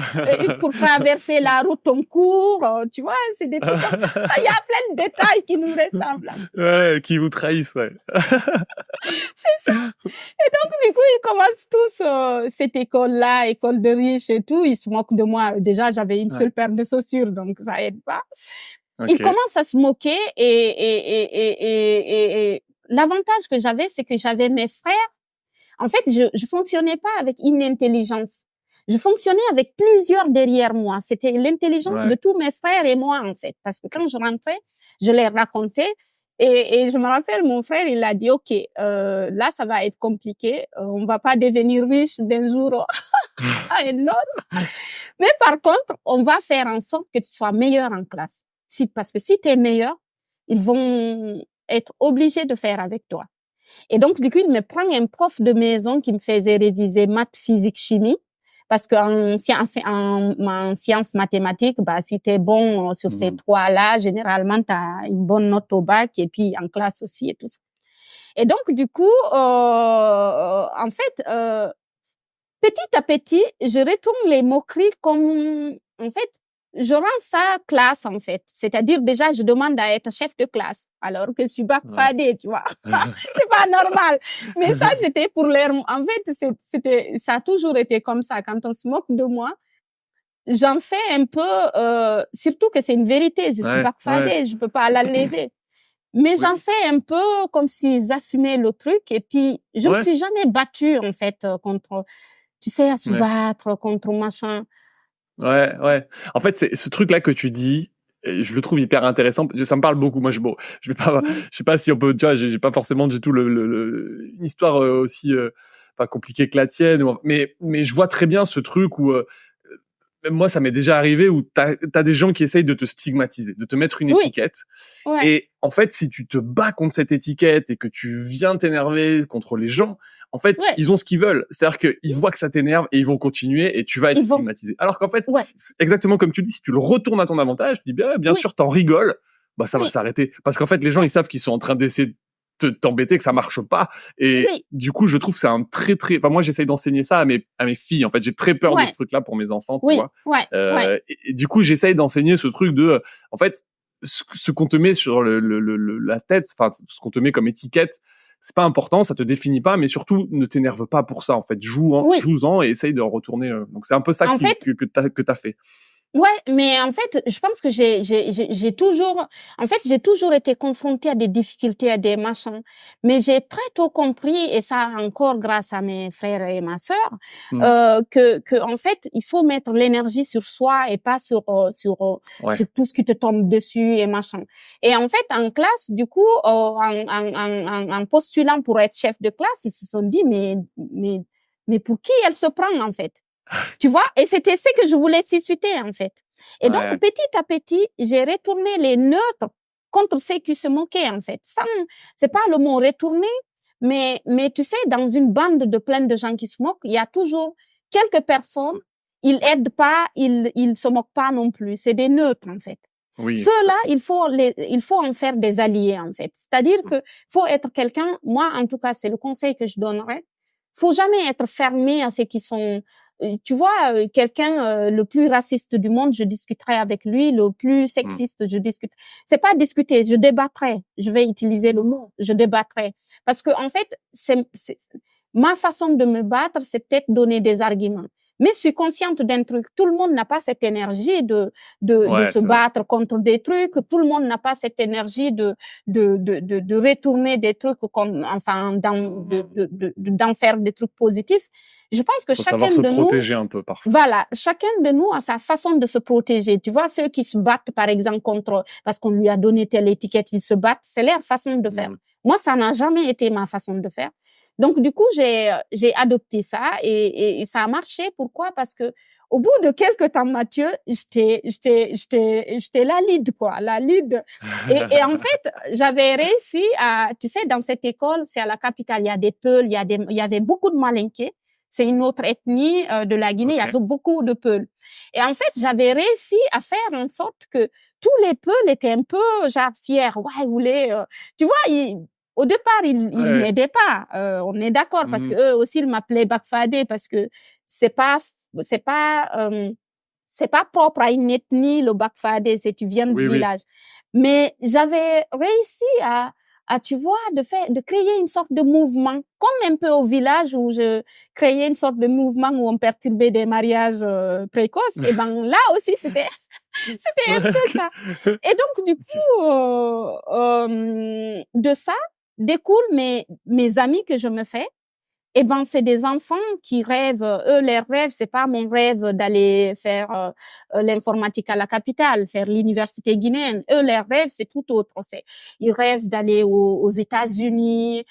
Pour traverser la route, on court, tu vois, c'est des trucs comme ça. Il y a plein de détails qui nous ressemblent. Ouais, qui vous trahissent, ouais. C'est ça. Et donc, du coup, ils commencent tous cette école-là, école de riches et tout. Ils se moquent de moi. Déjà, j'avais une seule paire de chaussures, donc ça aide pas. Okay. Ils commencent à se moquer et l'avantage que j'avais, c'est que j'avais mes frères. En fait, je fonctionnais pas avec une intelligence. Je fonctionnais avec plusieurs derrière moi. C'était l'intelligence de tous mes frères et moi, en fait. Parce que quand je rentrais, je les racontais. Et je me rappelle, mon frère, il a dit, OK, là, ça va être compliqué. On va pas devenir riche d'un jour à un autre. Mais par contre, on va faire en sorte que tu sois meilleur en classe. Parce que si tu es meilleur, ils vont être obligés de faire avec toi. Et donc, du coup, il me prend un prof de maison qui me faisait réviser maths, physique, chimie. Parce qu'en sciences mathématiques, bah, si t'es bon sur ces trois-là, généralement, t'as une bonne note au bac et puis en classe aussi et tout ça. Et donc, du coup, en fait, petit à petit, je retourne les moqueries comme, en fait, je rends ça classe, en fait. C'est-à-dire, déjà, je demande à être chef de classe, alors que je suis Bakfadé, tu vois. C'est pas normal. Mais ça, c'était pour l'air. En fait, ça a toujours été comme ça. Quand on se moque de moi, j'en fais un peu, surtout que c'est une vérité. Je suis Bakfadé, je peux pas l'enlever. Mais j'en fais un peu comme s'ils assumaient le truc. Et puis, je me suis jamais battue, en fait, contre, tu sais, à se battre contre machin. Ouais. En fait, c'est ce truc-là que tu dis, je le trouve hyper intéressant. Ça me parle beaucoup. Moi, je vais pas, je sais pas si on peut, tu vois, j'ai pas forcément du tout une histoire aussi, pas compliquée que la tienne. Mais je vois très bien ce truc où, même moi, ça m'est déjà arrivé où t'as des gens qui essayent de te stigmatiser, de te mettre une étiquette. Ouais. Et en fait, si tu te bats contre cette étiquette et que tu viens t'énerver contre les gens, en fait, ils ont ce qu'ils veulent. C'est-à-dire qu'ils voient que ça t'énerve et ils vont continuer et tu vas être stigmatisé. Alors qu'en fait, c'est exactement comme tu dis, si tu le retournes à ton avantage, tu dis bien sûr, t'en rigoles, bah ça va s'arrêter. Parce qu'en fait, les gens, ils savent qu'ils sont en train d'essayer de t'embêter, que ça marche pas. Et du coup, je trouve que c'est un enfin, moi, j'essaye d'enseigner ça à mes filles. En fait, j'ai très peur de ce truc-là pour mes enfants, tu vois. Et du coup, j'essaye d'enseigner ce truc de, en fait, ce qu'on te met sur la tête, enfin, ce qu'on te met comme étiquette, c'est pas important, ça te définit pas, mais surtout, ne t'énerve pas pour ça, en fait. Joue-en et essaye de retourner. Donc, c'est un peu ça que t'as fait. Ouais, mais en fait, je pense que j'ai toujours, en fait, j'ai toujours été confrontée à des difficultés, à des machins. Mais j'ai très tôt compris, et ça encore grâce à mes frères et ma sœur, Mmh. que en fait, il faut mettre l'énergie sur soi et pas Ouais. sur tout ce qui te tombe dessus et machin. Et en fait, en classe, du coup, en postulant pour être chef de classe, ils se sont dit, mais pour qui elle se prend, en fait? Tu vois? Et c'était ce que je voulais susciter, en fait. Et donc, Ouais. petit à petit, j'ai retourné les neutres contre ceux qui se moquaient, en fait. C'est pas le mot retourner, mais tu sais, dans une bande de plein de gens qui se moquent, il y a toujours quelques personnes, ils aident pas, ils se moquent pas non plus. C'est des neutres, en fait. Oui, tout à Ceux-là, fait. il faut en faire des alliés, en fait. C'est-à-dire Mmh. que faut être quelqu'un, moi, en tout cas, c'est le conseil que je donnerais. Faut jamais être fermé à ceux qui sont, tu vois, quelqu'un le plus raciste du monde, je discuterai avec lui, le plus Mmh. sexiste, je discute. C'est pas discuter, je débattrai. Je vais utiliser le mot, je débattrai, parce que en fait, ma façon de me battre, c'est peut-être donner des arguments. Mais je suis consciente d'un truc. Tout le monde n'a pas cette énergie de Ouais, se c'est vrai. battre contre des trucs. Tout le monde n'a pas cette énergie de retourner des trucs, enfin, d'en faire des trucs positifs. Je pense que Faut savoir chacun se de nous, protéger un peu parfois. voilà, chacun de nous a sa façon de se protéger. Tu vois, ceux qui se battent, par exemple, contre, parce qu'on lui a donné telle étiquette, ils se battent, c'est leur façon de faire. Mmh. Moi, ça n'a jamais été ma façon de faire. Donc, du coup, j'ai adopté ça et ça a marché. Pourquoi? Parce que au bout de quelques temps, Mathieu, j'étais la lead, quoi, la lead. Et en fait, j'avais réussi à, tu sais, dans cette école, c'est à la capitale, il y a des Peuls, il y avait beaucoup de Malinké. C'est une autre ethnie de la Guinée. Il y OK. avait beaucoup de Peuls. Et en fait, j'avais réussi à faire en sorte que tous les Peuls étaient un peu genre fiers. Ouais, ils voulaient, tu vois, au départ, ils Ouais. m'aidaient pas. On est d'accord parce que Mmh. eux aussi ils m'appelaient Bakfadé parce que c'est pas c'est pas c'est pas propre à une ethnie le Bakfadé, c'est tu viens du Oui, oui. village. Mais j'avais réussi à tu vois de créer une sorte de mouvement comme un peu au village où je créais une sorte de mouvement où on perturbait des mariages précoces. Et ben là aussi c'était un Ouais, peu OK. ça. Et donc du OK. coup de ça découlent mes amis que je me fais. Eh ben, c'est des enfants qui rêvent. Eux, leur rêve, c'est pas mon rêve d'aller faire l'informatique à la capitale, faire l'université guinéenne. Eux, leur rêve, c'est tout autre. Ils rêvent d'aller aux États-Unis.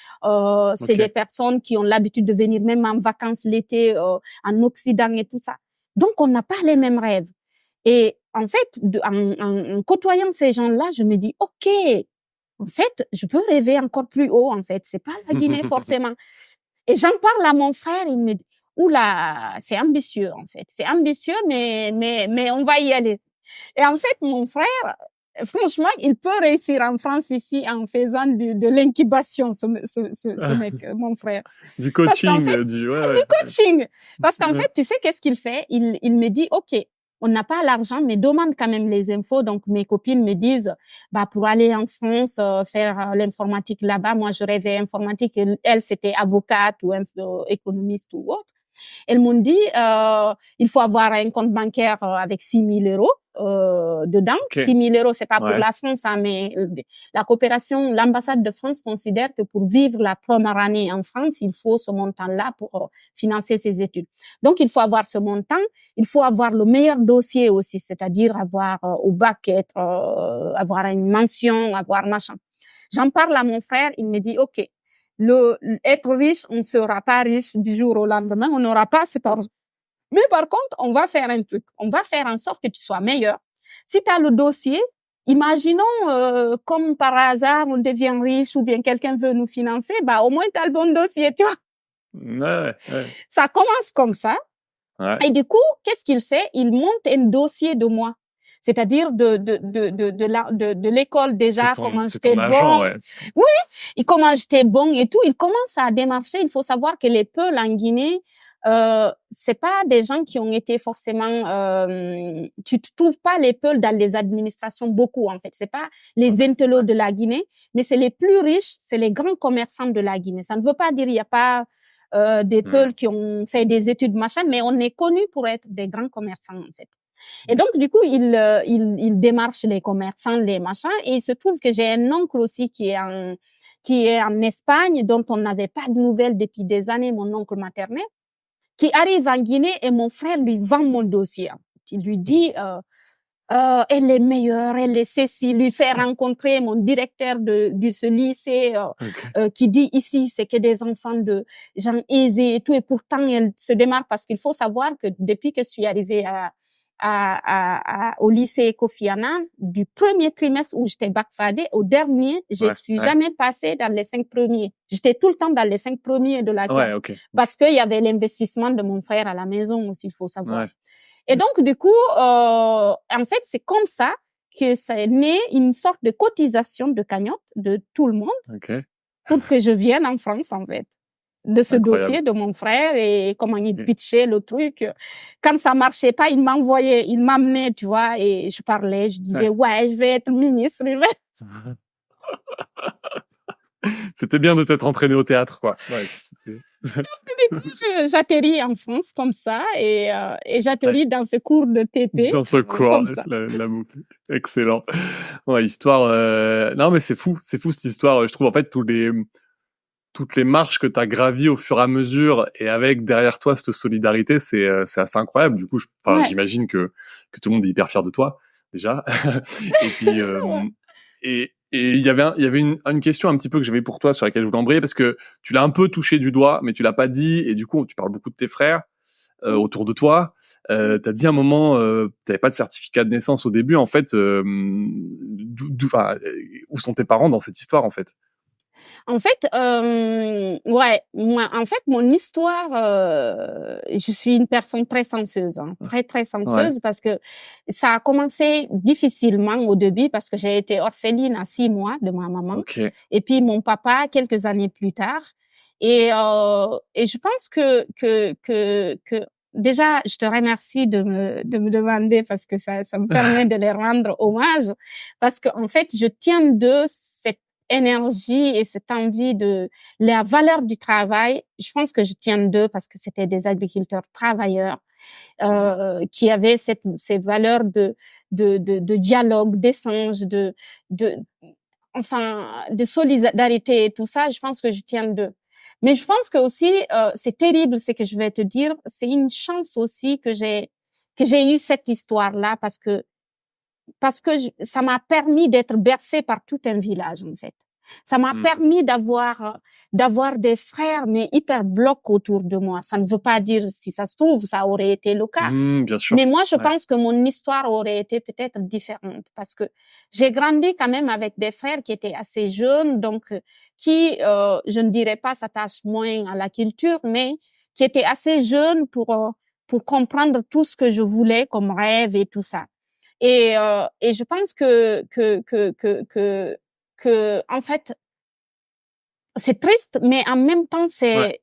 C'est des OK. personnes qui ont l'habitude de venir même en vacances l'été en Occident et tout ça. Donc, on n'a pas les mêmes rêves. Et en fait, en côtoyant ces gens-là, je me dis, OK, en fait, je peux rêver encore plus haut. En fait, c'est pas la Guinée forcément. Et j'en parle à mon frère, il me dit, oula, c'est ambitieux, en fait. C'est ambitieux, mais on va y aller. Et en fait, mon frère, franchement, il peut réussir en France ici en faisant de l'incubation, ce mec, mon frère. Du Parce qu'en coaching, fait, du ouais, du ouais. coaching. Parce qu'en Ouais. fait, tu sais qu'est-ce qu'il fait? Il me dit, OK, on n'a pas l'argent, mais demande quand même les infos. Donc, mes copines me disent, bah, pour aller en France, faire l'informatique là-bas, moi, je rêvais informatique. Elle, c'était avocate ou économiste ou autre. Elles m'ont dit, il faut avoir un compte bancaire avec 6 000 € dedans. OK. 6 000 €, c'est pas pour Ouais. la France, hein, mais la coopération, l'ambassade de France considère que pour vivre la première année en France, il faut ce montant-là pour financer ses études. Donc, il faut avoir ce montant. Il faut avoir le meilleur dossier aussi, c'est-à-dire avoir au bac, avoir une mention, avoir machin. J'en parle à mon frère, il me dit, OK, être riche, on ne sera pas riche du jour au lendemain, on n'aura pas cet argent. Mais par contre, on va faire un truc. On va faire en sorte que tu sois meilleur. Si tu as le dossier, imaginons comme par hasard, on devient riche ou bien quelqu'un veut nous financer, bah au moins tu as le bon dossier, tu vois. Ouais, ouais. Ça commence comme ça. Ouais. Et du coup, qu'est-ce qu'il fait? Il monte un dossier de moi. C'est-à-dire de l'école déjà, comment C'est j'étais ton agent, bon. ouais. Oui, et comment j'étais bon et tout. Il commence à démarcher. Il faut savoir que les Peuls en Guinée, c'est pas des gens qui ont été forcément. Tu trouves pas les Peuls dans les administrations beaucoup en fait. C'est pas les intellos de la Guinée, mais c'est les plus riches, c'est les grands commerçants de la Guinée. Ça ne veut pas dire il y a pas des Mmh. Peuls qui ont fait des études machin, mais on est connu pour être des grands commerçants en fait. Et donc, du coup, il démarche les commerçants, les machins. Et il se trouve que j'ai un oncle aussi qui est en Espagne, dont on n'avait pas de nouvelles depuis des années, mon oncle maternel, qui arrive en Guinée et mon frère lui vend mon dossier. Il lui dit, elle est meilleure, elle est ceci, lui fait rencontrer mon directeur de ce lycée, qui dit ici, c'est que des enfants de gens aisés et tout, et pourtant elle se démarque parce qu'il faut savoir que depuis que je suis arrivée au lycée Kofi Annan, du premier trimestre où j'étais bac-fadée au dernier, je suis jamais passée dans les 5 premiers. J'étais tout le temps dans les 5 premiers de la classe. Parce qu'il y avait l'investissement de mon frère à la maison aussi, il faut savoir. Et donc, du coup, en fait, c'est comme ça que ça est né une sorte de cotisation de cagnotte de tout le monde pour que je vienne en France, en fait, de ce dossier de mon frère et comment il pitchait le truc. Quand ça marchait pas, il m'amenait, tu vois, et je parlais, je disais, je vais être ministre. C'était bien de t'être entraîné au théâtre, quoi. Donc, du coup, j'atterris en France comme ça et j'atterris dans ce cours de TP. Dans ce cours, la boucle. Excellent. Histoire. Non, mais c'est fou cette histoire. Je trouve en fait toutes les marches que t'as gravies au fur et à mesure et avec derrière toi cette solidarité, c'est assez incroyable. Du coup, j'imagine que tout le monde est hyper fier de toi déjà. Et puis et il y avait une question un petit peu que j'avais pour toi sur laquelle je voulais embrayer parce que tu l'as un peu touché du doigt, mais tu l'as pas dit et du coup tu parles beaucoup de tes frères autour de toi. T'as dit à un moment t'avais pas de certificat de naissance au début. En fait, où sont tes parents dans cette histoire en fait? En fait, moi, en fait, mon histoire, je suis une personne très senseuse, très très senseuse, parce que ça a commencé difficilement au début parce que j'ai été orpheline à 6 mois de ma maman, et puis mon papa quelques années plus tard, et je pense que déjà, je te remercie de me demander parce que ça me permet de les rendre hommage, parce que en fait, je tiens de cette énergie et cette envie de la valeur du travail. Je pense que je tiens d'eux parce que c'était des agriculteurs travailleurs qui avaient ces valeurs de dialogue, d'échange, de solidarité et tout ça. Je pense que je tiens d'eux. Mais je pense que aussi c'est terrible ce que je vais te dire. C'est une chance aussi que j'ai eu cette histoire-là parce que ça m'a permis d'être bercée par tout un village, en fait. Ça m'a permis d'avoir des frères, mais hyper blocs autour de moi. Ça ne veut pas dire, si ça se trouve, ça aurait été le cas. Bien sûr. Mais moi, je pense que mon histoire aurait été peut-être différente parce que j'ai grandi quand même avec des frères qui étaient assez jeunes, donc qui, je ne dirais pas s'attachent moins à la culture, mais qui étaient assez jeunes pour comprendre tout ce que je voulais comme rêve et tout ça. Et je pense que en fait c'est triste, mais en même temps c'est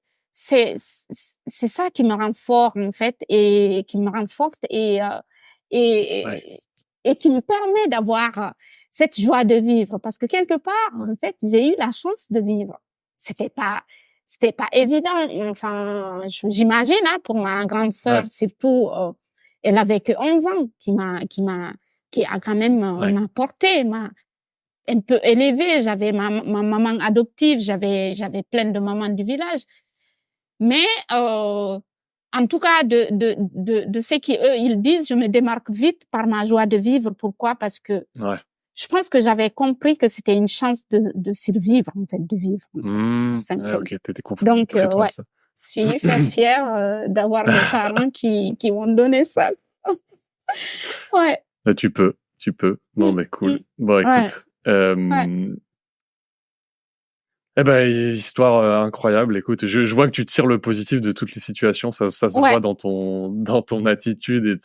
ça qui me rend fort en fait et qui me rend forte et qui me permet d'avoir cette joie de vivre parce que quelque part en fait j'ai eu la chance de vivre. C'était pas évident, enfin j'imagine pour ma grande sœur surtout. Elle avait que 11 ans, qui a quand même m'a porté, m'a un peu élevée. J'avais ma maman adoptive, j'avais plein de mamans du village. Mais en tout cas de ce qu'eux ils disent, je me démarque vite par ma joie de vivre. Pourquoi? Parce que je pense que j'avais compris que c'était une chance de survivre en fait, de vivre. Tout simplement. T'étais confrontée. Donc ça. Je suis hyper fière d'avoir des parents qui m'ont donné ça. Tu peux. Non, mais cool. Bon, écoute. Histoire incroyable. Écoute, je vois que tu tires le positif de toutes les situations. Ça se voit dans ton attitude et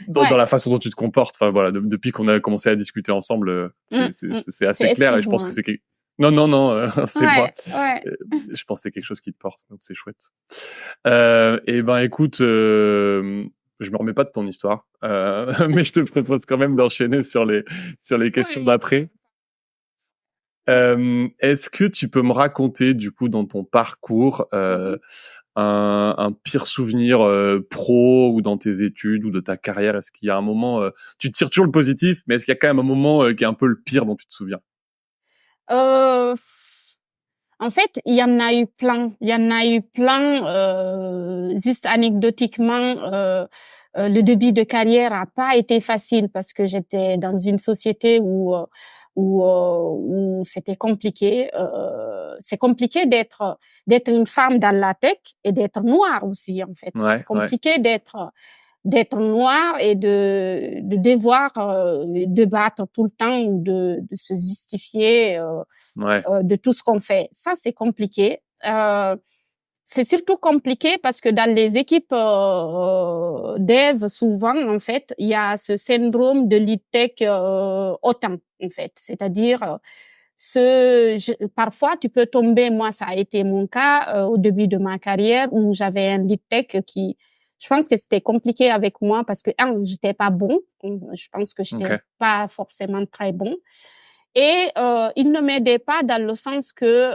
dans la façon dont tu te comportes. Enfin, voilà, depuis qu'on a commencé à discuter ensemble, c'est assez clair et je pense que c'est Non, c'est moi. Je pense que c'est quelque chose qui te porte, donc c'est chouette. Écoute, je me remets pas de ton histoire, mais je te propose quand même d'enchaîner sur les questions d'après. Est-ce que tu peux me raconter, du coup, dans ton parcours, un pire souvenir pro ou dans tes études ou de ta carrière? Est-ce qu'il y a un moment, tu tires toujours le positif, mais est-ce qu'il y a quand même un moment qui est un peu le pire dont tu te souviens? Euh, En fait, il y en a eu plein. Il y en a eu plein. Juste anecdotiquement, le début de carrière a pas été facile parce que j'étais dans une société où c'était compliqué. C'est compliqué d'être une femme dans la tech et d'être noire aussi en fait. Ouais, C'est compliqué d'être noir et de devoir débattre tout le temps ou de se justifier ouais, de tout ce qu'on fait. Ça, c'est compliqué. C'est surtout compliqué parce que dans les équipes dev, souvent, en fait, il y a ce syndrome de lead tech autant, en fait. C'est-à-dire, parfois, tu peux tomber, moi, ça a été mon cas au début de ma carrière où j'avais un lead tech je pense que c'était compliqué avec moi parce que, j'étais pas bon. Je pense que j'étais ok, pas forcément très bon. Et il ne m'aidait pas dans le sens que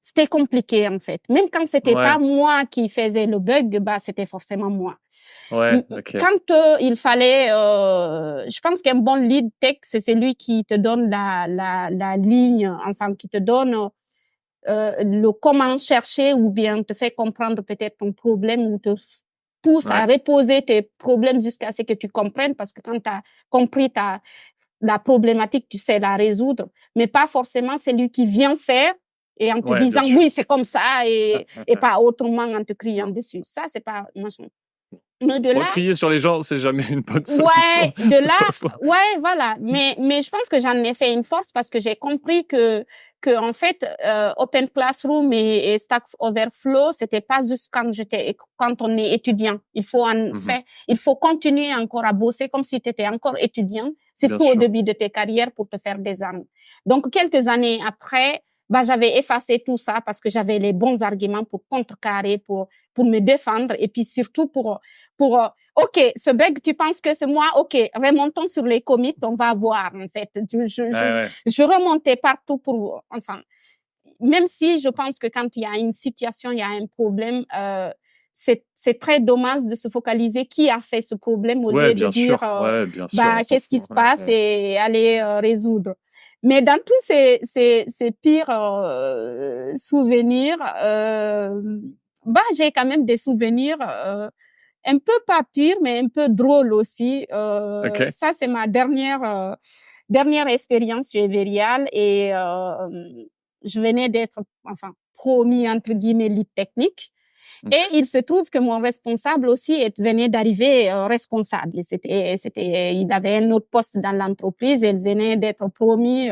c'était compliqué en fait. Même quand c'était pas ouais, moi qui faisais le bug, bah c'était forcément moi. ouais, ok, Quand il fallait, je pense qu'un bon lead tech, c'est celui qui te donne la ligne, enfin qui te donne le comment chercher ou bien te fait comprendre peut-être ton problème ou te pousse à ouais, reposer tes problèmes jusqu'à ce que tu comprennes parce que quand tu as compris la problématique, tu sais la résoudre, mais pas forcément celui qui vient faire et en te ouais, bien disant sûr. oui, c'est comme ça et pas autrement en te criant dessus. Ça, c'est pas machin. Mais de Bon, là, crier sur les gens, c'est jamais une bonne solution, ouais, de de toute là, façon. ouais, voilà. Mais je pense que j'en ai fait une force parce que j'ai compris que en fait, Open Classroom et Stack Overflow, c'était pas juste quand on est étudiant. Mhm. Il faut continuer encore à bosser comme si tu étais encore étudiant, Bien surtout au sûr. début de tes carrières pour te faire des armes. Donc, quelques années après, bah, j'avais effacé tout ça parce que j'avais les bons arguments pour contrecarrer, pour me défendre et puis surtout OK, ce bug, tu penses que c'est moi? OK, remontons sur les commits, on va voir, en fait. Ouais, ouais, Je remontais partout enfin, même si je pense que quand il y a une situation, il y a un problème, c'est très dommage de se focaliser qui a fait ce problème au ouais, lieu de bien dire, sûr, ouais, bien sûr, on bah, s'en qu'est-ce qui fout. se Ouais, passe ouais. et aller résoudre. Mais dans tous ces pires souvenirs, bah, j'ai quand même des souvenirs un peu pas pire, mais un peu drôle aussi. Ok, Ça, c'est ma dernière expérience chez Verial et je venais d'être, enfin, promis entre guillemets lead technique. Et ok, il se trouve que mon responsable aussi venait d'arriver responsable. Il avait un autre poste dans l'entreprise et il venait d'être promis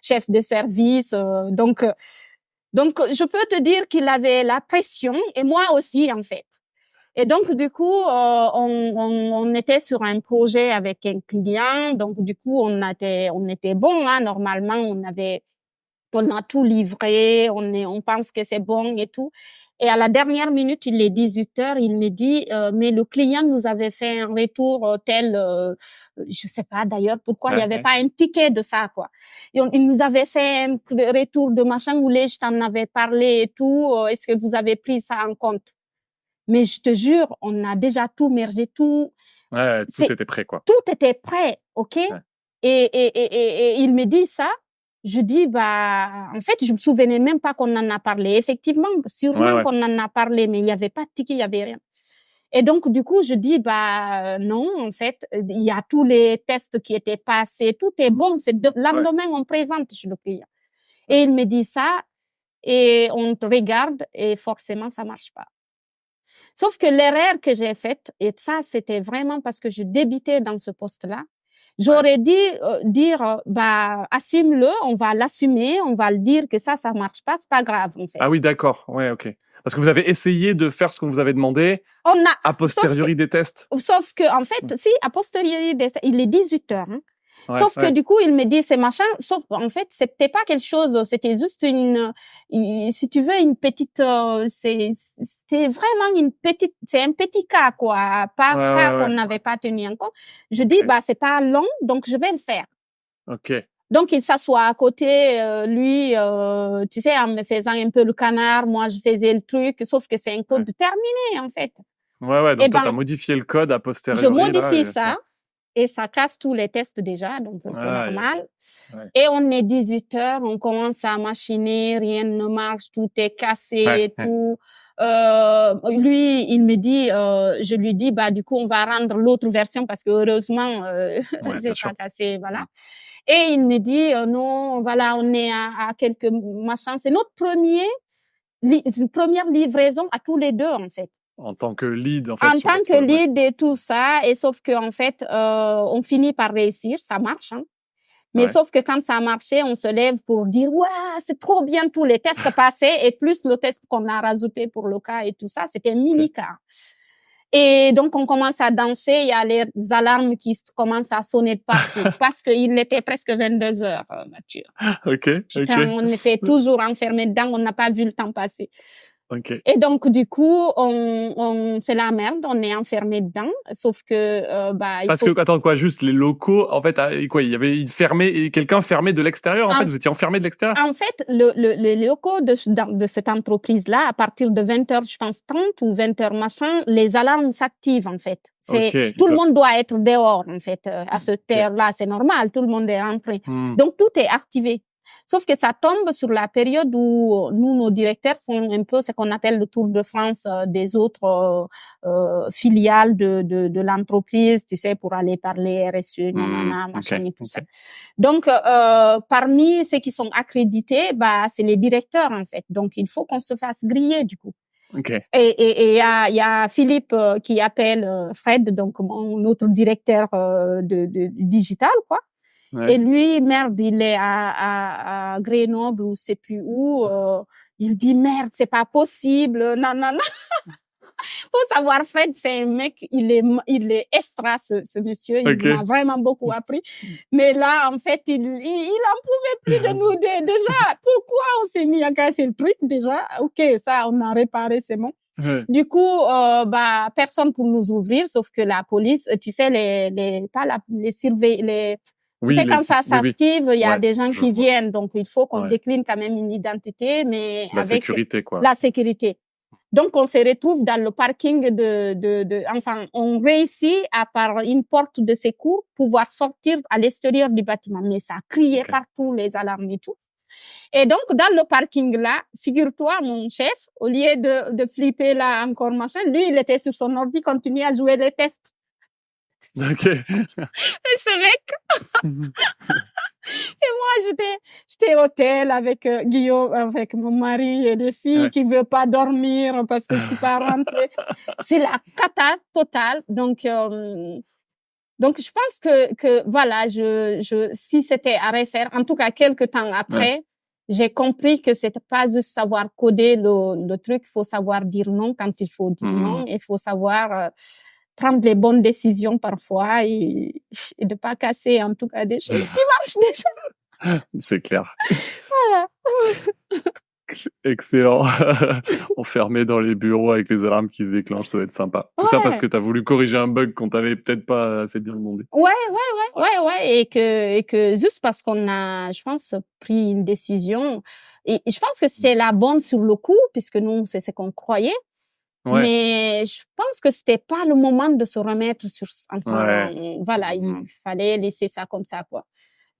chef de service. Donc, je peux te dire qu'il avait la pression et moi aussi en fait. Et donc, du coup, on était sur un projet avec un client. Donc, du coup, on était bon, hein. Normalement, on a tout livré. On pense que c'est bon et tout. Et à la dernière minute, il est 18 heures, il me dit, mais le client nous avait fait un retour tel, je sais pas d'ailleurs pourquoi il y ouais, avait ouais. pas un ticket de ça, quoi. Il nous avait fait un retour de machin où je t'en avais parlé et tout. Est-ce que vous avez pris ça en compte? Mais je te jure, on a déjà tout mergé, Ouais, tout c'est, était prêt, quoi. tout était prêt, ok? Ouais, Et il me dit ça. Je dis, bah, en fait, je me souvenais même pas qu'on en a parlé. Effectivement, ouais, sûrement ouais. qu'on en a parlé, mais il y avait pas de ticket, il y avait rien. Et donc, du coup, je dis, bah, non, en fait, il y a tous les tests qui étaient passés, tout est bon. Ouais, Lendemain, on présente chez le client. ouais. Et il me dit ça, et on te regarde, et forcément, ça marche pas. Sauf que l'erreur que j'ai faite, et ça, c'était vraiment parce que je débutais dans ce poste-là, Ouais. j'aurais dû dire, bah, assume-le, on va l'assumer, on va le dire que ça marche pas, c'est pas grave, en fait. Ah oui, d'accord. Ouais, ok. Parce que vous avez essayé de faire ce qu'on vous avait demandé On a, a sauf que, posteriori des tests. en fait, si, a posteriori, il est 18 heures, hein, Ouais, Sauf que ouais. du coup, il me dit c'est machin. Sauf en fait, c'était pas quelque chose. C'était juste si tu veux, une petite. C'était vraiment c'est un petit cas quoi, Ouais, pas cas ouais, qu'on ouais. n'avait pas tenu en compte. Je dis Ok. bah c'est pas long, donc je vais le faire. Ok. Donc il s'assoit à côté, lui, tu sais, en me faisant un peu le canard, moi je faisais le truc. Sauf que c'est un code Ouais. terminé en fait. Ouais, ouais. Eh Donc toi, t'as ben, modifié le code a je posteriori là. modifie Ouais. ça. Et ça casse tous les tests déjà, donc c'est Ah, normal. ouais. Et on est 18 heures, on commence à machiner, rien ne marche, tout est Ouais. cassé, Ouais. tout. Lui, il me dit, je lui dis, bah du coup, on va rendre l'autre version parce que heureusement, Ouais, bien j'ai sûr. pas cassé, voilà. Et il me dit, non, voilà, on est à quelques machins. C'est notre première livraison à tous les deux en fait. En tant que lead, en fait, En sur tant votre. que Ouais. lead et tout ça, et sauf que en fait, on finit par réussir, ça marche, hein. Mais Ouais. sauf que quand ça a marché, on se lève pour dire ouais, c'est trop bien tous les tests passés et plus le test qu'on a rajouté pour le cas et tout ça, c'était un Ok. mini cas. Et donc on commence à danser, il y a les alarmes qui commencent à sonner de partout parce qu'il était presque 22 heures, Mathieu. Ok. Ok. Putain, on était toujours enfermés dedans, on n'a pas vu le temps passer. Ok. Et donc du coup, c'est la merde, on est enfermé dedans. Sauf que bah il Parce faut. que, attends, quoi, juste les locaux, en fait, quoi, il y avait quelqu'un fermé de l'extérieur, en fait, En, vous étiez enfermé de l'extérieur? en fait, les locaux de cette entreprise-là, à partir de 20 heures, je pense 30 ou 20 heures machin, les alarmes s'activent en fait. Ok, C'est ils tout le peuvent. monde doit être dehors en fait à cette Ok. heure-là, c'est normal, tout le monde est rentré. Hmm. Donc tout est activé. Sauf que ça tombe sur la période où nous, nos directeurs font un peu ce qu'on appelle le tour de France des autres filiales de l'entreprise, tu sais, pour aller parler RSE, nanana, Ok. machin et tout Ok. ça. Donc, parmi ceux qui sont accrédités, bah, c'est les directeurs en fait. Donc, il faut qu'on se fasse griller du coup. Ok. Et il y a Philippe qui appelle Fred, donc mon autre directeur de digital, quoi. Ouais. Et lui, merde, il est à Grenoble ou je sais plus où. Il dit merde, c'est pas possible. Non, non, non. Faut savoir, Fred, c'est un mec, il est extra, ce monsieur. Il m'a Ok. vraiment beaucoup appris. Mais là, en fait, il en pouvait plus de nous. Déjà, pourquoi on s'est mis à casser le truc, déjà? Ok, ça, on a réparé, c'est bon. Ouais. Du coup, bah, personne pour nous ouvrir, sauf que la police, tu sais, tu Oui, sais, quand ça oui, oui. s'active, il y a Ouais, des gens je qui vois. viennent. Donc, il faut qu'on Ouais. décline quand même une identité, mais La avec sécurité, quoi. la sécurité. Donc, on se retrouve dans le parking enfin, on réussit à, par une porte de secours, pouvoir sortir à l'extérieur du bâtiment. Mais ça criait Ok. partout, les alarmes et tout. Et donc, dans le parking là, figure-toi, mon chef, au lieu de flipper là encore machin, lui, il était sur son ordi, continuait à jouer les tests. Ok. Et ce mec, moi, j'étais hôtel avec Guillaume, avec mon mari et les filles Ouais. qui veulent pas dormir parce que je suis pas rentrée. C'est la cata totale. Donc, je pense que voilà, si c'était à refaire, en tout cas, quelques temps Ouais. après, j'ai compris que c'était pas juste savoir coder le truc, il faut savoir dire non quand il faut dire non, il faut savoir prendre les bonnes décisions parfois et de pas casser en tout cas des choses qui marchent déjà. C'est clair. Voilà. Excellent. Enfermé dans les bureaux avec les alarmes qui se déclenchent, ça va être sympa. Tout ça parce Ouais. que t'as voulu corriger un bug qu'on t'avait peut-être pas assez bien demandé. Ouais. Et que juste parce qu'on a, je pense, pris une décision, et je pense que c'était la bonne sur le coup, puisque nous, c'est ce qu'on croyait. Ouais. Mais je pense que c'était pas le moment de se remettre sur, enfin, Ouais. voilà, il fallait laisser ça comme ça, quoi.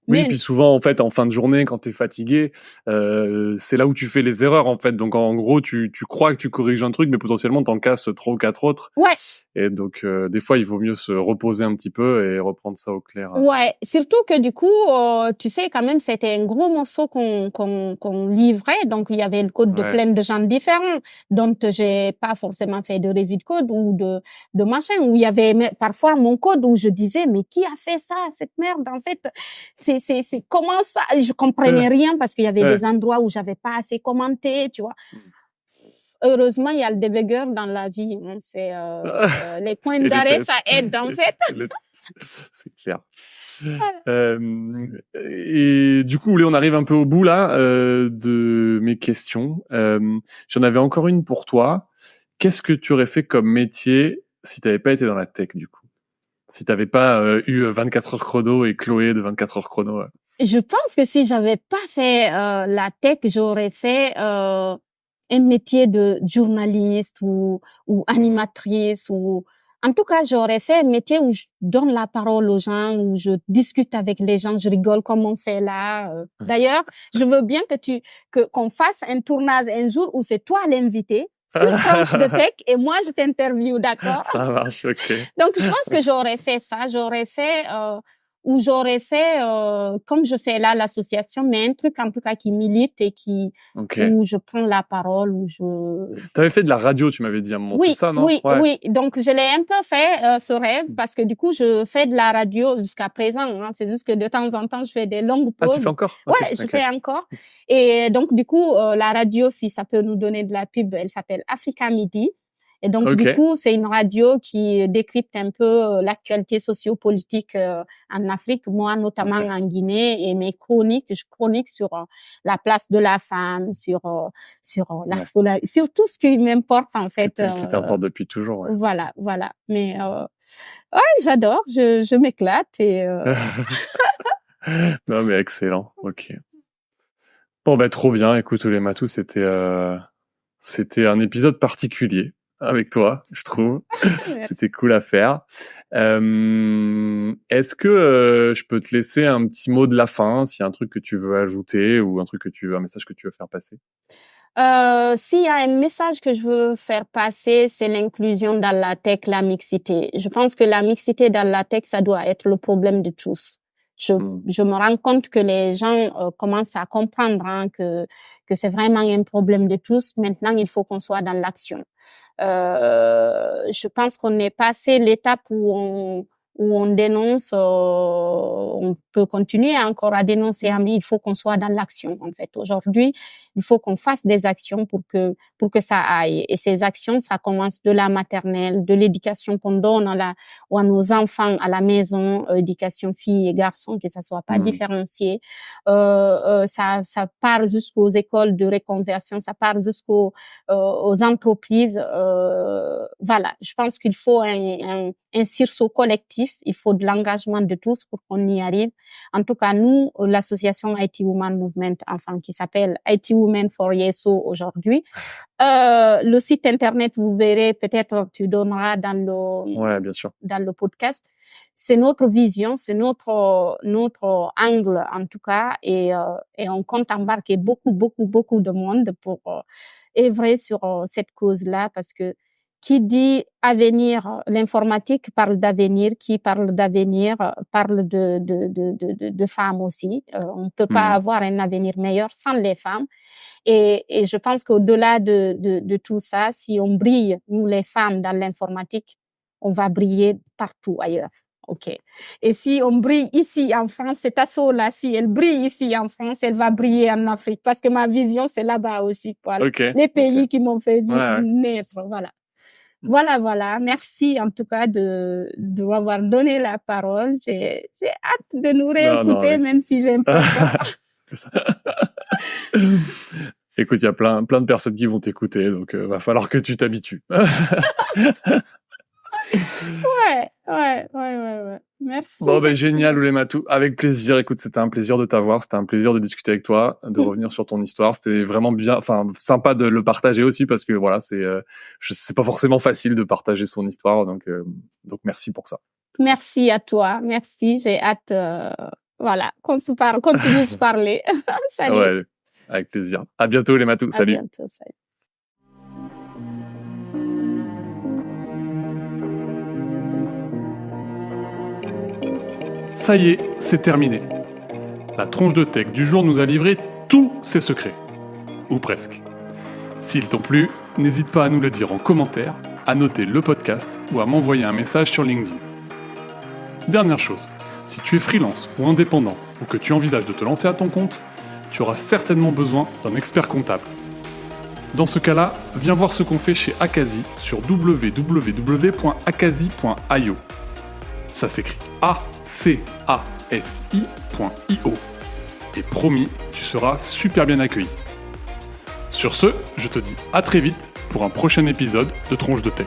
Oui, Mais puis souvent, en fait, en fin de journée, quand t'es fatigué, c'est là où tu fais les erreurs, en fait. Donc, en gros, tu crois que tu corriges un truc, mais potentiellement, t'en casses 3 ou 4 autres. ouais, Et donc, des fois, il vaut mieux se reposer un petit peu et reprendre ça au clair. ouais, surtout que du coup, tu sais, quand même, c'était un gros morceau qu'on livrait, donc il y avait le code de Ouais. plein de gens différents, dont j'ai pas forcément fait de revue de code ou de machin, où il y avait parfois mon code où je disais, mais qui a fait ça, cette merde, en fait, c'est comment ça? Je comprenais rien parce qu'il y avait des endroits où j'avais pas assez commenté, tu vois. heureusement, il y a le débugger dans la vie. Hein. C'est les points d'arrêt, ça aide en fait. C'est clair. Et du coup, on arrive un peu au bout là de mes questions. J'en avais encore une pour toi. Qu'est-ce que tu aurais fait comme métier si tu n'avais pas été dans la tech du coup? Si tu n'avais pas eu 24 heures chrono et Chloé de 24 heures chrono. Je pense que si j'avais pas fait la tech, j'aurais fait un métier de journaliste ou animatrice ou en tout cas, j'aurais fait un métier où je donne la parole aux gens, où je discute avec les gens, je rigole comme on fait là. D'ailleurs, je veux bien qu'on fasse un tournage un jour où c'est toi l'invité sur tranche de tech et moi je t'interviewe, d'accord? Ça marche, ok. Donc je pense que j'aurais fait ça, ou j'aurais fait comme je fais là l'association, mais un truc en tout cas qui milite et où je prends la parole, où je. T'avais fait de la radio, tu m'avais dit à un moment, oui, c'est ça, non? Oui, ouais. Oui. Donc je l'ai un peu fait ce rêve parce que du coup je fais de la radio jusqu'à présent. Hein. C'est juste que de temps en temps je fais des longues pauses. Ah, tu fais encore? Ouais, je fais encore. Et donc du coup la radio, si ça peut nous donner de la pub, elle s'appelle Africa Midi. Et donc, du coup, c'est une radio qui décrypte un peu l'actualité sociopolitique en Afrique, moi, notamment en Guinée, et mes chroniques, je chronique sur la place de la femme, sur la scolarité, sur tout ce qui m'importe, en fait. Qui t'importe depuis toujours, ouais. Voilà. Mais, ouais, j'adore, je m'éclate et, Non, mais excellent. Ok. Bon, ben, trop bien. Écoute, les matous, c'était un épisode particulier avec toi, je trouve. C'était cool à faire. Est-ce que je peux te laisser un petit mot de la fin, s'il y a un truc que tu veux ajouter ou un message que tu veux faire passer? S'il y a un message que je veux faire passer, c'est l'inclusion dans la tech, la mixité. Je pense que la mixité dans la tech, ça doit être le problème de tous. Je me rends compte que les gens commencent à comprendre que c'est vraiment un problème de tous. Maintenant, il faut qu'on soit dans l'action. Je pense qu'on est passé l'étape où on dénonce, on peut continuer encore à dénoncer, mais il faut qu'on soit dans l'action, en fait. Aujourd'hui, il faut qu'on fasse des actions pour que ça aille. Et ces actions, ça commence de la maternelle, de l'éducation qu'on donne à nos enfants à la maison, éducation filles et garçons, que ça soit pas différencié. Ça part jusqu'aux écoles de reconversion, ça part aux entreprises. Voilà. Je pense qu'il faut un sursaut collectif. Il faut de l'engagement de tous pour qu'on y arrive. En tout cas, nous, l'association IT Women Movement, enfin, qui s'appelle IT Women for Yeso aujourd'hui. Le site internet, vous verrez, peut-être tu donneras dans le podcast. C'est notre vision, c'est notre angle, en tout cas, et on compte embarquer beaucoup de monde pour œuvrer sur cette cause-là, parce que qui dit avenir, l'informatique parle d'avenir, qui parle d'avenir parle de femmes aussi. On ne peut pas avoir un avenir meilleur sans les femmes. Et je pense qu'au-delà de tout ça, si on brille, nous les femmes, dans l'informatique, on va briller partout ailleurs. OK. Et si on brille ici en France, cet assaut-là, si elle brille ici en France, elle va briller en Afrique. Parce que ma vision, c'est là-bas aussi, quoi. Les pays qui m'ont fait naître, voilà. Voilà. Merci en tout cas de m'avoir donné la parole. J'ai hâte de nous réécouter, même si j'aime pas ça. Écoute, il y a plein de personnes qui vont t'écouter, donc va falloir que tu t'habitues. Ouais. Merci. Bon, ben génial, Oulematou. Avec plaisir. Écoute, c'était un plaisir de t'avoir. C'était un plaisir de discuter avec toi, de revenir sur ton histoire. C'était vraiment bien, sympa de le partager aussi, parce que voilà, c'est pas forcément facile de partager son histoire, donc merci pour ça. Merci à toi. Merci. J'ai hâte, qu'on continue de se parler. Salut. Ouais, avec plaisir. À bientôt, Oulematou. Salut. À bientôt. Salut. Ça y est, c'est terminé. La tronche de tech du jour nous a livré tous ses secrets. Ou presque. S'ils t'ont plu, n'hésite pas à nous le dire en commentaire, à noter le podcast ou à m'envoyer un message sur LinkedIn. Dernière chose, si tu es freelance ou indépendant ou que tu envisages de te lancer à ton compte, tu auras certainement besoin d'un expert comptable. Dans ce cas-là, viens voir ce qu'on fait chez Akazi sur www.akazi.io. Ça s'écrit ACASI.io. Et promis, tu seras super bien accueilli. Sur ce, je te dis à très vite pour un prochain épisode de Tronche de Tech.